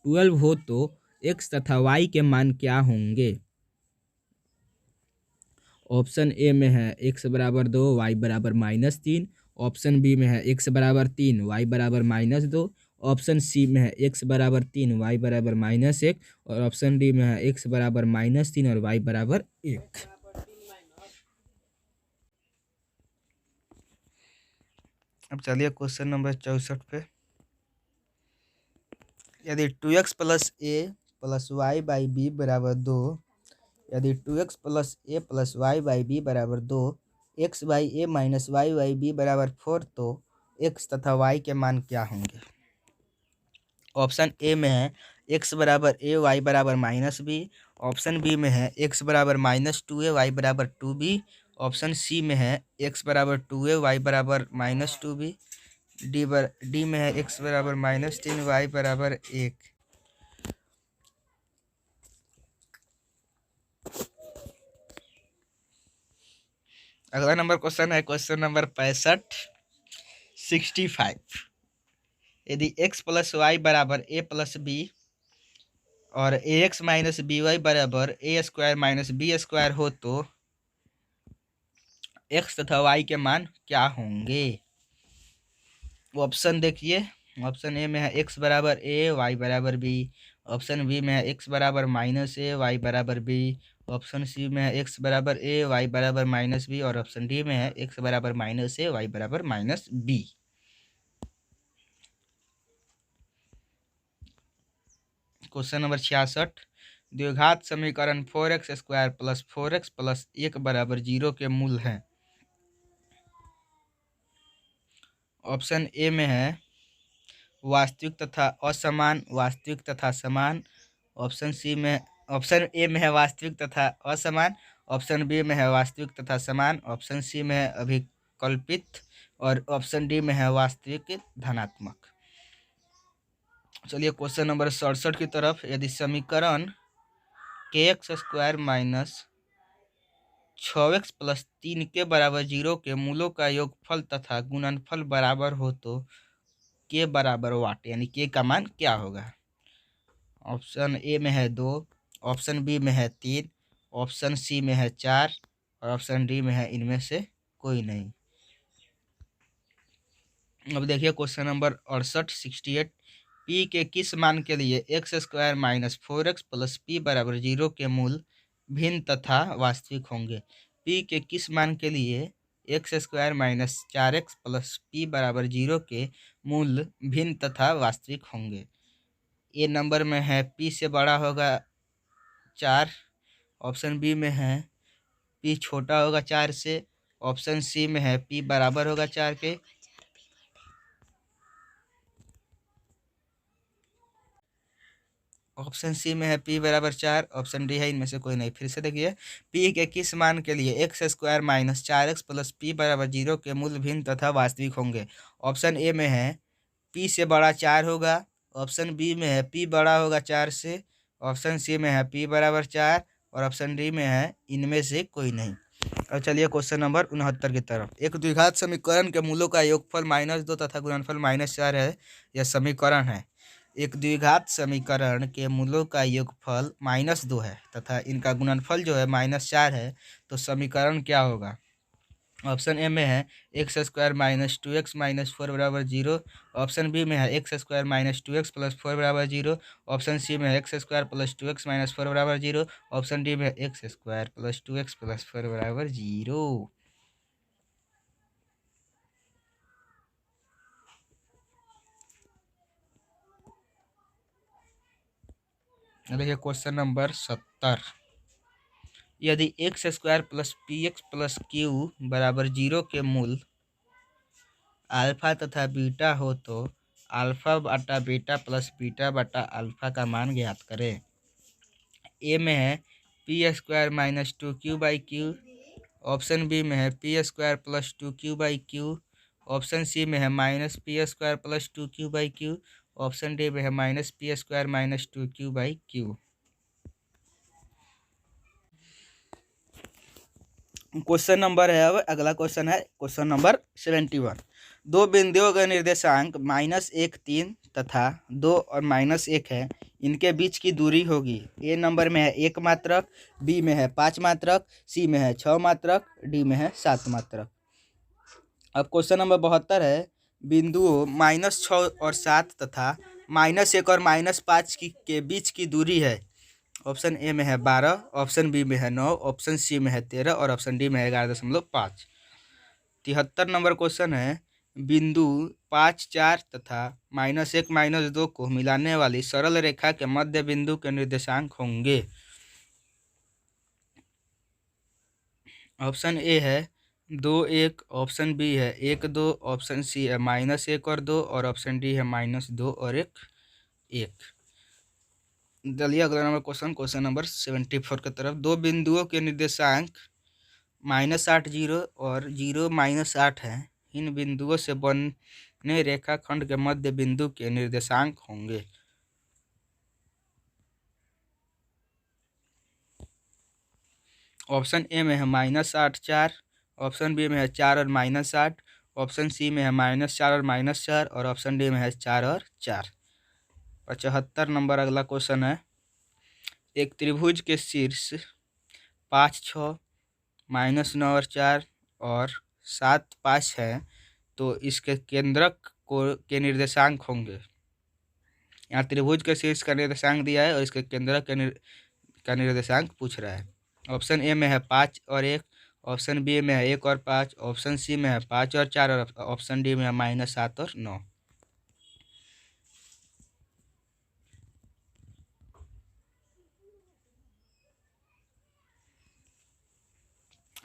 12 हो तो x तथा y के मान क्या होंगे। ऑप्शन ए में है x = 2, y = -3, ऑप्शन बी में है x = 3, y = -2, ऑप्शन सी में है x = 3, y = -1 और ऑप्शन डी में है x = -3 और y = 1। अब चलिए क्वेश्चन नंबर 64 पे। यदि 2x + a + y / b = 2, यदि 2x + a + y / b = 2, x / a - y / b = 4 तो x तथा y के मान क्या होंगे। ऑप्शन ए में है x = a, y = -b, option B में है x = -2a, y = 2b, option C में है x = 2a, y = -2b, D में है x = -3, y = 1। अगला नंबर क्वेश्चन है क्वेश्चन नंबर 65। यदि x + y = a + b और ax - by = a² - b² हो तो x तथा y के मान क्या होंगे। ऑप्शन देखिए, ऑप्शन ए में है x = a, y = b, option B में है x = -a, y = b, option C में है x = a, y = -b और ऑप्शन डी में है x = -a, y = -b। Question number 66। द्विघात समीकरण 4x² + 4x + 1 = 0 के मूल हैं। ऑप्शन ए में है वास्तविक तथा असमान, वास्तविक तथा समान, ऑप्शन ए में है वास्तविक तथा असमान, ऑप्शन बी में है वास्तविक तथा समान, ऑप्शन सी में है अभिकल्पित और ऑप्शन डी में है वास्तविक धनात्मक। चलिए क्वेश्चन नंबर 67 की तरफ। यदि समीकरण kx² - 6x + 3 के बराबर 0 के मूलों का योगफल तथा गुणनफल बराबर हो तो के बराबर वाट यानी के का मान क्या होगा। ऑप्शन ए में है 2, ऑप्शन बी में है 3, ऑप्शन सी में है 4 और ऑप्शन डी में है इनमें से कोई नहीं। अब देखिए क्वेश्चन नंबर 68 p के किस मान के लिए x² - 4x + p = 0 के मूल भिन्न तथा वास्तविक होंगे। p के किस मान के लिए x square minus 4x plus P बराबर 0 के मूल भिन्न तथा वास्तविक होंगे। ए नंबर में है पी से बड़ा होगा 4, ऑप्शन बी में है पी छोटा होगा 4 से, ऑप्शन सी में है पी बराबर होगा 4 के, ऑप्शन सी में है पी बराबर 4, ऑप्शन डी है इनमें से कोई नहीं। फिर से देखिए, पी के किस मान के लिए x square minus 4x plus P बराबर 0 के मूल भिन्न तथा वास्तविक होंगे। ऑप्शन ए में है पी से बड़ा 4 होगा, ऑप्शन बी में है पी बड़ा होगा 4 से, ऑप्शन सी में है पी बराबर 4 और ऑप्शन डी में है इनमें से कोई नहीं। अब चलिए क्वेश्चन नंबर 69 की तरफ। एक द्विघात समीकरण के मूलों का योगफल -2 तथा गुणनफल -4 है। यह समीकरण है। एक द्विघात समीकरण के मूलों का योगफल -2 है तथा इनका गुणनफल जो है -4 है, तो समीकरण क्या होगा। ऑप्शन ए में है x square minus 2x minus 4 बराबर 0, ऑप्शन बी में है x square minus 2x plus 4 बराबर 0, ऑप्शन सी में है x square plus 2x minus 4 बराबर 0, ऑप्शन डी में है x square plus 2x plus 4 बराबर 0। देखिए क्वेश्चन नंबर 70। यदि x square plus P x plus Q बराबर 0 के मूल अल्फा तथा बीटा हो तो अल्फा बटा बीटा प्लस बीटा बटा अल्फा का मान ज्ञात करें। ए में है P square minus 2q by Q, option B में है P square plus 2q by Q, option C में है minus P square plus 2q by Q, option D में है minus P square minus 2q by Q. Question number है, अब अगला question है क्वेश्चन नंबर 71। दो बिंदुओं का निर्देशांक -1 3 तथा 2 और -1 है। इनके बीच की दूरी होगी। ए नंबर में है 1 मात्रक, बी में है 5 मात्रक, सी में है 6 मात्रक, डी में है 7 मात्रक। अब क्वेश्चन नंबर 72 है, बिंदुओं -6 और 7 तथा -1 और -5 के बीच की दूरी है। ऑप्शन ए में है 12, ऑप्शन बी में है 9, ऑप्शन सी में है 13 और ऑप्शन डी में है 11.5। 73 नंबर क्वेश्चन है, बिंदु 5 4 तथा -1 -2 को मिलाने वाली सरल रेखा के मध्य बिंदु के निर्देशांक होंगे। ऑप्शन ए है 2 1, ऑप्शन बी है 1 2, ऑप्शन सी है -1 और 2 और ऑप्शन डी है -2 और 1। चलिए अगला नंबर क्वेश्चन नंबर 74 की तरफ। दो बिंदुओं के निर्देशांक -8 0 और 0 -8 है। इन बिंदुओं से बने रेखाखंड के मध्य बिंदु के निर्देशांक होंगे। ऑप्शन ए में है -8 4, ऑप्शन बी में है 4 और -8, ऑप्शन सी में है -4 और -4 और ऑप्शन डी में है 4 और 4। 75 नंबर अगला क्वेश्चन है, एक त्रिभुज के शीर्ष 5 6 -9 और 4 और 7 5 है, तो इसके केंद्रक के निर्देशांक होंगे। यहाँ त्रिभुज के शीर्ष का निर्देशांक दिया है और इसके केंद्रक का निर्देशांक पूछ रहा है। ऑप्शन ए में है 5 और 1, ऑप्शन बी में है 1 और 5, ऑप्शन सी में है 5 और 4 और ऑप्शन डी में है -7 और 9।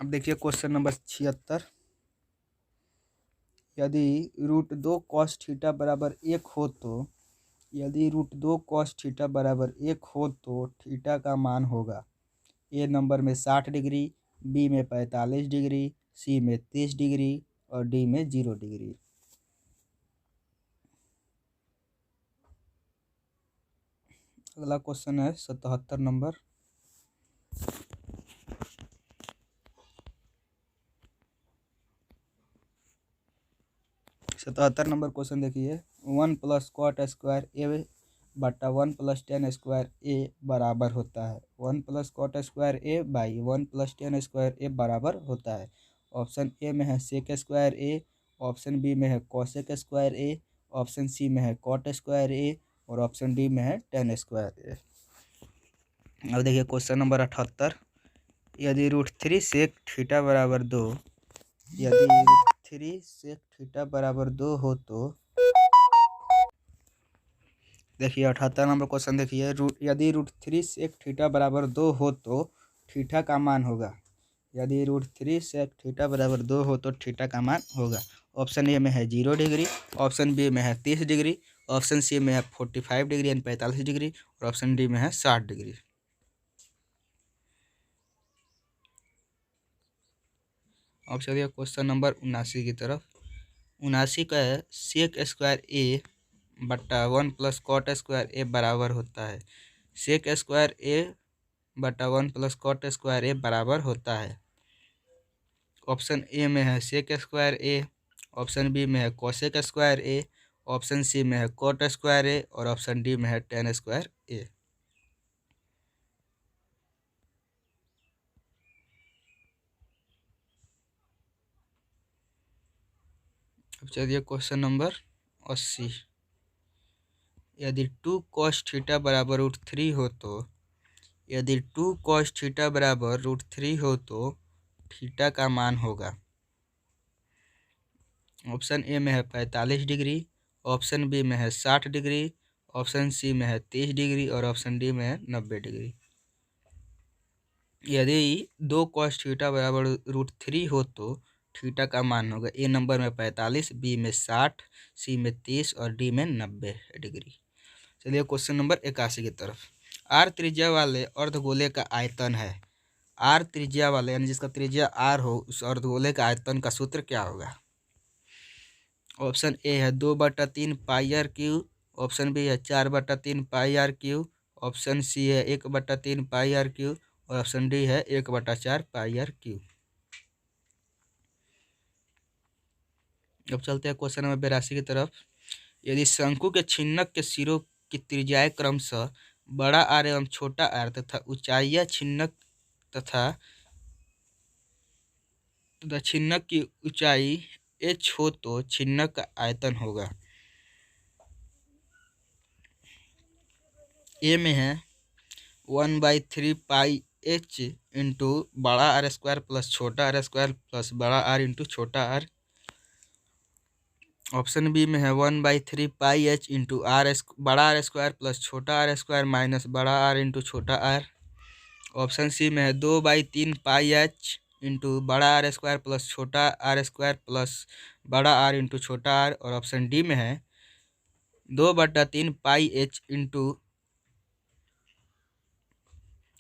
अब देखिए क्वेश्चन नंबर 76। यदि √2 cos थीटा बराबर 1 हो तो यदि √2 cos थीटा बराबर 1 हो तो थीटा का मान होगा। ए नंबर में 60 डिग्री, बी में 45 डिग्री, सी में 30 डिग्री और डी में 0 डिग्री। अगला क्वेश्चन है 77 नंबर। क्वेश्चन देखिए, 1 + cot स्क्वायर ए बटा 1 + tan स्क्वायर ए बराबर होता है 1 + cot square A by 1 + tan square A बराबर होता है। ऑप्शन ए में है sec square A, option B में है cosec square A, option C में है cot स्क्वायर ए और ऑप्शन डी में है tan स्क्वायर ए। अब देखिए क्वेश्चन नंबर 78। यदि √3 sec थीटा बराबर 2 यदि √3 सेक थीटा बराबर 2 हो तो देखिए 78 नंबर क्वेश्चन देखिए, यदि √3 सेक थीटा बराबर 2 हो तो थीटा का मान होगा। यदि √3 सेक थीटा बराबर 2 हो तो थीटा का मान होगा। ऑप्शन ए में है 0 डिग्री, ऑप्शन बी में है 30 डिग्री, ऑप्शन सी में है 45 डिग्री यानी 45 डिग्री और ऑप्शन डी में है 60 डिग्री। अब चलिए क्वेश्चन नंबर 79 की तरफ। 79 का है सेक स्क्वायर ए बट्टा 1 प्लस कॉट स्क्वायर ए बराबर होता है। सेक स्क्वायर ए बटा 1 प्लस कॉट स्क्वायर ए बराबर होता है। ऑप्शन ए में है sec square A, option B में है cosec square A, option C में है कॉट स्क्वायर ए और ऑप्शन डी में है टेन स्क्वायर ए। अब चलिए क्वेश्चन नंबर 80। यदि 2 cos थीटा बराबर √3 हो तो यदि 2 cos थीटा बराबर √3 हो तो थीटा का मान होगा। ऑप्शन ए में है 45 डिग्री, ऑप्शन बी में है 60 डिग्री, ऑप्शन सी में है 30 डिग्री और ऑप्शन डी में है 90 डिग्री। यदि 2 cos थीटा बराबर √3 हो तो थीटा का मान होगा। ए नंबर में 45, बी में 60, सी में 30 और डी में 90 डिग्री। चलिए क्वेश्चन नंबर 81 की तरफ। आर त्रिज्या वाले अर्धगोले का आयतन है। आर त्रिज्या वाले यानी जिसका त्रिज्या आर हो उस अर्धगोले का आयतन का सूत्र क्या होगा। ऑप्शन ए है 2/3 pi are Q, option B है 4/3 पाई आर क्यू, ऑप्शन सी है 1/3 पाई आर क्यू और ऑप्शन डी है 1/4 पाई आर क्यू। अब चलते हैं क्वेश्चन नंबर 82 की तरफ। यदि शंकु के छिन्नक के सिरों की त्रिज्याएं क्रमशः बड़ा आर एवं छोटा आर तथा ऊंचाइयां छिन्नक तथा छिन्नक की ऊंचाई h हो तो छिन्नक का आयतन होगा। ए में है 1/3 पाई h इंटू बड़ा आर स्क्वायर प्लस छोटा आर स्क्वायर प्लस बड़ा आर इंटू छोटा आर। ऑप्शन बी में है 1/3 पाई h इंटू बड़ा आर स्क्वायर प्लस छोटा आर स्क्वायर माइनस बड़ा आर इंटू छोटा आर। ऑप्शन सी में है 2/3 पाई h इंटू बड़ा आर स्क्वायर प्लस छोटा आर स्क्वायर प्लस बड़ा आर इंटू छोटा आर और ऑप्शन डी में है 2/3 पाई h इंटू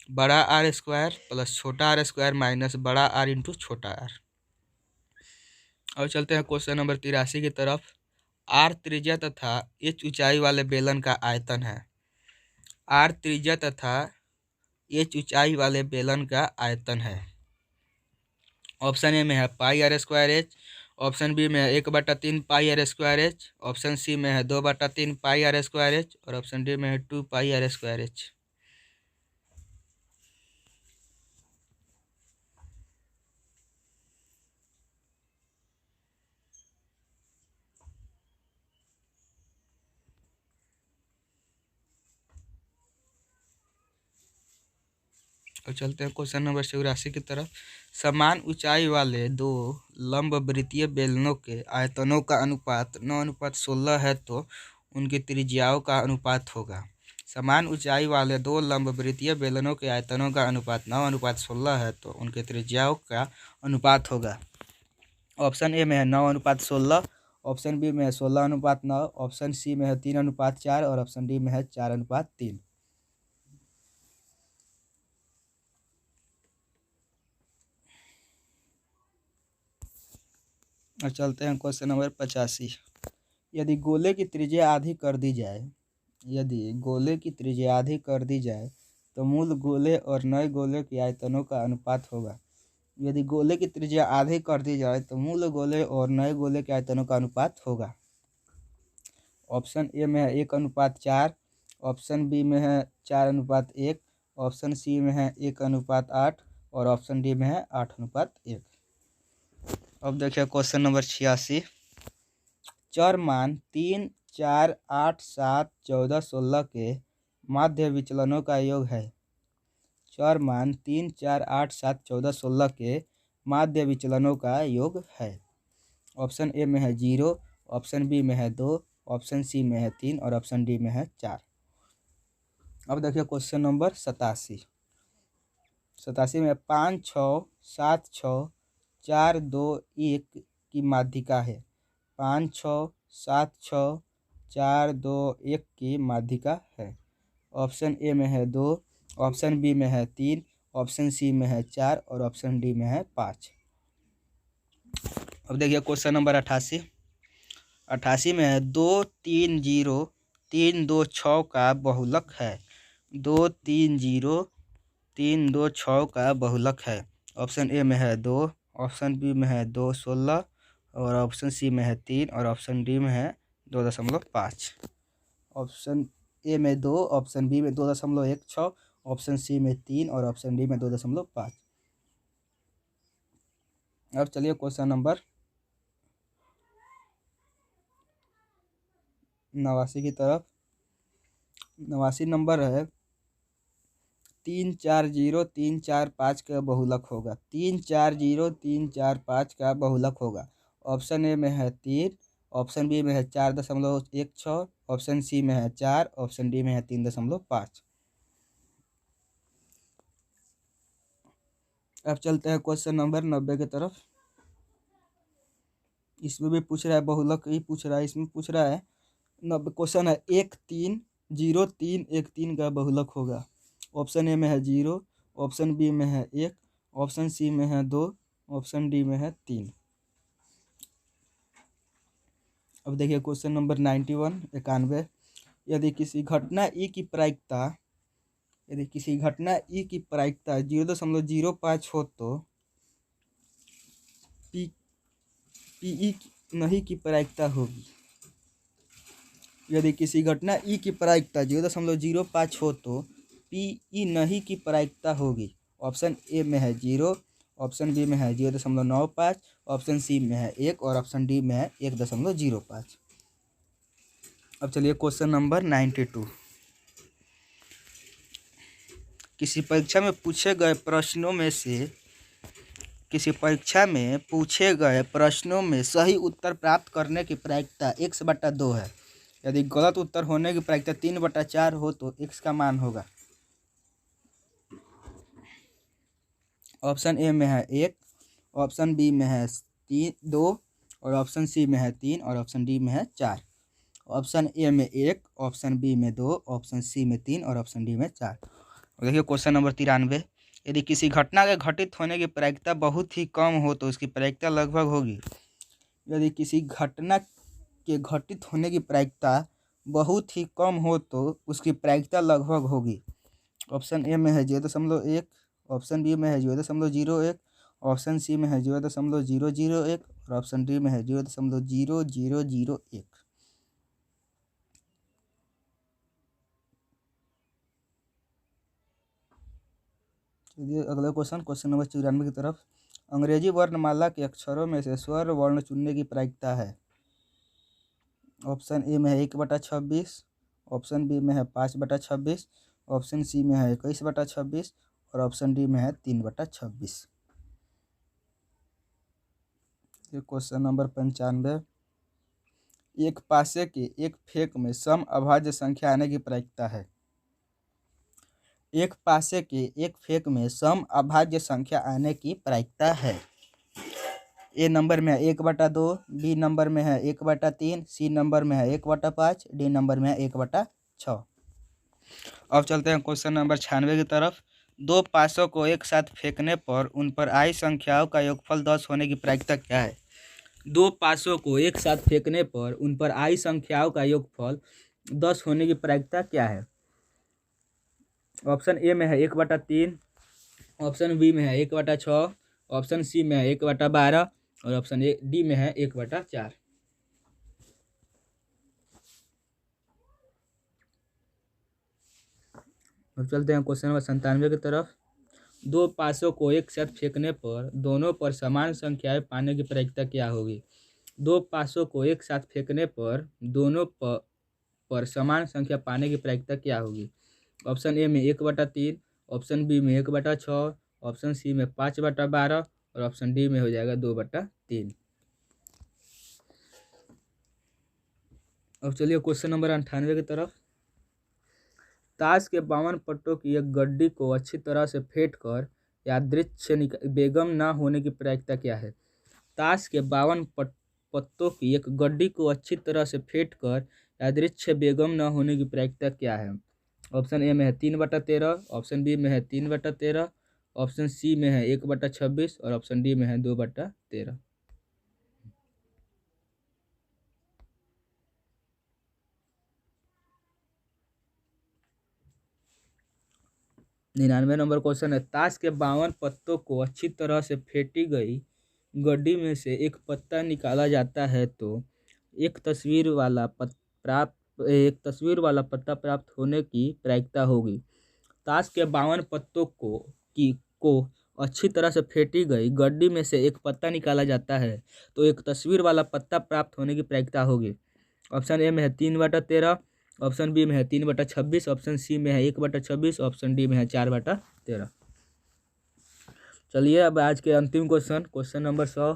बड़ा आर स्क्वायर प्लस छोटा आर स्क्वायर माइनस बड़ा आर इंटू छोटा आर। अब चलते हैं क्वेश्चन नंबर 83 की तरफ। आर त्रिज्या तथा h ऊंचाई वाले बेलन का आयतन है। आर त्रिज्या तथा h ऊंचाई वाले बेलन का आयतन है। ऑप्शन ए में है pi R square H, option B में है 1/3 pi R square H, option C में है 2/3 पाई आर स्क्वायर एच और ऑप्शन डी में है 2 पाई आर स्क्वायर एच। और चलते हैं क्वेश्चन नंबर 84 की तरफ। समान ऊंचाई वाले दो लंबवृत्तीय बेलनों के आयतनों का अनुपात 9:16 है तो उनकी त्रिज्याओं का अनुपात होगा। समान ऊंचाई वाले दो लंबवृत्तीय बेलनों के आयतनों का अनुपात 9:16 है तो उनके त्रिज्याओं का अनुपात होगा। ऑप्शन ए में है 9:16, ऑप्शन बी में है 16:9, ऑप्शन सी में है 3:4 और ऑप्शन डी में है 4:3। और चलते हैं क्वेश्चन नंबर 85। यदि गोले की त्रिज्या आधी कर दी जाए यदि गोले की त्रिज्या आधी कर दी जाए तो मूल गोले और नए गोले के आयतनों का अनुपात होगा। यदि गोले की त्रिज्या आधी कर दी जाए तो मूल गोले और नए गोले के आयतनों का अनुपात होगा। ऑप्शन ए में है 1:4, ऑप्शन बी में है 4:1, ऑप्शन सी में है 1:8 और ऑप्शन डी में है 8:1। अब देखिए क्वेश्चन नंबर 86। चर मान 3, 4, 8, 7, 14, 16 के माध्य विचलनों का योग है। चर मान 3, 4, 8, 7, 14, 16 के माध्य विचलनों का योग है। ऑप्शन ए में है 0, ऑप्शन बी में है 2, ऑप्शन सी में है 3 और ऑप्शन डी में है 4। अब देखिए क्वेश्चन नंबर 87 में 5 6 7 6 4 2 1 की माध्यिका है। 5 6 7 6 4 2 1 की माध्यिका है। ऑप्शन ए में है 2, ऑप्शन बी में है 3, ऑप्शन सी में है 4 और ऑप्शन डी में है 5। अब देखिए क्वेश्चन नंबर 88 में है 2 3 0 3 2 6 का बहुलक है। 2 3 0 3 2 6 का बहुलक है। ऑप्शन ए में है 2, ऑप्शन बी में है 2 16 और ऑप्शन सी में है 3 और ऑप्शन डी में है 2.5। ऑप्शन ए में 2, ऑप्शन बी में 2.16, ऑप्शन सी में 3 और ऑप्शन डी में 2.5। अब चलिए क्वेश्चन नंबर 89 की तरफ। 89 नंबर है 3 4 0 3 4 5 का बहुलक होगा। 3 4 0 3 4 5 का बहुलक होगा। ऑप्शन ए में है 3, ऑप्शन बी में है 4.16, ऑप्शन सी में है 4, ऑप्शन डी में है 3.5। अब चलते हैं क्वेश्चन नंबर 90 की तरफ। इसमें भी पूछ रहा है, बहुलक ही पूछ रहा है। इसमें पूछ रहा है 90 क्वेश्चन है 1 3 0 3 1 3 का बहुलक होगा। ऑप्शन ए में है 0, ऑप्शन बी में है 1, ऑप्शन सी में है 2, ऑप्शन डी में है 3। अब देखिए क्वेश्चन नंबर 91। यदि किसी घटना ई की प्रायिकता 0.05 हो तो पी नहीं की प्रायिकता होगी। यदि किसी घटना ई की प्रायिकता 0.05 हो तो पी नहीं की प्रायिकता होगी। ऑप्शन ए में है 0, ऑप्शन बी में है 0.95, ऑप्शन सी में है 1 और ऑप्शन डी में है 1.05। अब चलिए क्वेश्चन नंबर 92। किसी परीक्षा में पूछे गए प्रश्नों में सही उत्तर प्राप्त करने की प्रायिकता x/2 है। यदि गलत उत्तर होने की प्रायिकता 3/4 हो तो x का मान होगा। ऑप्शन ए में है 1, ऑप्शन बी में है 2 और ऑप्शन सी में है 3 और ऑप्शन डी में है 4। ऑप्शन ए में 1, ऑप्शन बी में 2, ऑप्शन सी में 3 और ऑप्शन डी में 4। देखिए क्वेश्चन नंबर 93। यदि किसी घटना के घटित होने की प्रायिकता बहुत ही कम हो तो उसकी प्रायिकता लगभग होगी। यदि किसी घटना के घटित होने की प्रायिकता बहुत ही कम हो तो उसकी प्रायिकता लगभग होगी। ऑप्शन ए में है 0.1, ऑप्शन बी में है 0.01, ऑप्शन सी में है 0.001 और ऑप्शन डी में है 0.0001। चलिए अगला क्वेश्चन नंबर 94 की तरफ। अंग्रेजी वर्णमाला के अक्षरों में से स्वर वर्ण चुनने की प्रायिकता है। ऑप्शन ए में है 1/26, ऑप्शन बी में है 5/26, ऑप्शन सी में है 21/26 और ऑप्शन डी में है 3/26। Question number 95। एक पासे के एक फेंक में सम अभाज्य संख्या आने की प्रायिकता है। एक पासे के एक फेंक में सम अभाज्य संख्या आने की प्रायिकता है। ए नंबर में है 1/2, बी नंबर में है 1/3, सी नंबर में है 1/5, डी नंबर में है 1/6। अब चलते हैं क्वेश्चन नंबर 96 की तरफ। दो पासों को एक साथ फेंकने पर उन पर आई संख्याओं का योगफल 10 होने की प्रायिकता क्या है। दो पासों को एक साथ फेंकने पर उन पर आई संख्याओं का योगफल 10 होने की प्रायिकता क्या है। ऑप्शन ए में है 1/3, ऑप्शन बी में है 1/6, ऑप्शन सी में है 1/12 और ऑप्शन डी में है 1/4। अब चलते हैं क्वेश्चन नंबर 97 की तरफ। दो पासों को एक साथ फेंकने पर दोनों पर समान संख्याएं पाने की प्रायिकता क्या होगी। दो पासों को एक साथ फेंकने पर दोनों पर समान संख्या पाने की प्रायिकता क्या होगी। ऑप्शन ए में 1/3, ऑप्शन बी में 1/6, ऑप्शन सी में 5/12 और ऑप्शन डी में हो जाएगा 2/3। अब चलिए क्वेश्चन नंबर 98 की तरफ। ताश के 52 पट्टों की एक गड्डी को अच्छी तरह से फेंट कर यादृच्छिक बेगम ना होने की प्रायिकता क्या है? ताश के 52 पत्तों की एक गड्डी को अच्छी तरह से फेंट कर यादृच्छिक बेगम न होने की प्रायिकता क्या है? ऑप्शन ए में है 3/13, ऑप्शन बी में है 3/13, ऑप्शन सी में है 1/26 और ऑप्शन डी में है 2/13। 99 नंबर क्वेश्चन है, ताश के 52 पत्तों को अच्छी तरह से फेंटी गई गड्डी में से एक पत्ता निकाला जाता है तो एक तस्वीर वाला पत्ता प्राप्त होने की प्रायिकता होगी। ताश के 52 पत्तों को अच्छी तरह से फेंटी गई गड्डी में से एक पत्ता निकाला जाता है तो एक तस्वीर वाला पत्ता प्राप्त होने की प्रायिकता होगी। ऑप्शन ए में है 3/13, ऑप्शन बी में है 3/26, ऑप्शन सी में है 1/26, ऑप्शन डी में है 4/13। चलिए अब आज के अंतिम क्वेश्चन नंबर 100।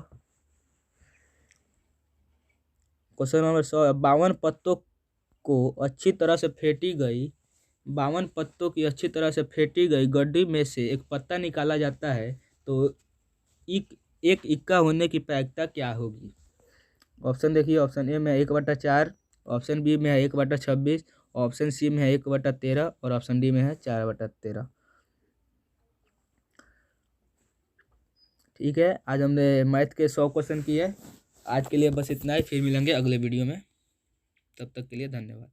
क्वेश्चन नंबर 100, 52 पत्तों को अच्छी तरह से फेंटी गई 52 पत्तों की अच्छी तरह से फेंटी गई गड्डी में से एक पत्ता निकाला जाता है तो एक इक्का होने की प्रायिकता क्या होगी? ऑप्शन देखिए, ऑप्शन ए में 1/4, ऑप्शन बी में है 1/26, ऑप्शन सी में है 1/13 और ऑप्शन डी में है 4/13। ठीक है, आज हमने मैथ के 100 क्वेश्चन किए। आज के लिए बस इतना ही, फिर मिलेंगे अगले वीडियो में। तब तक के लिए धन्यवाद।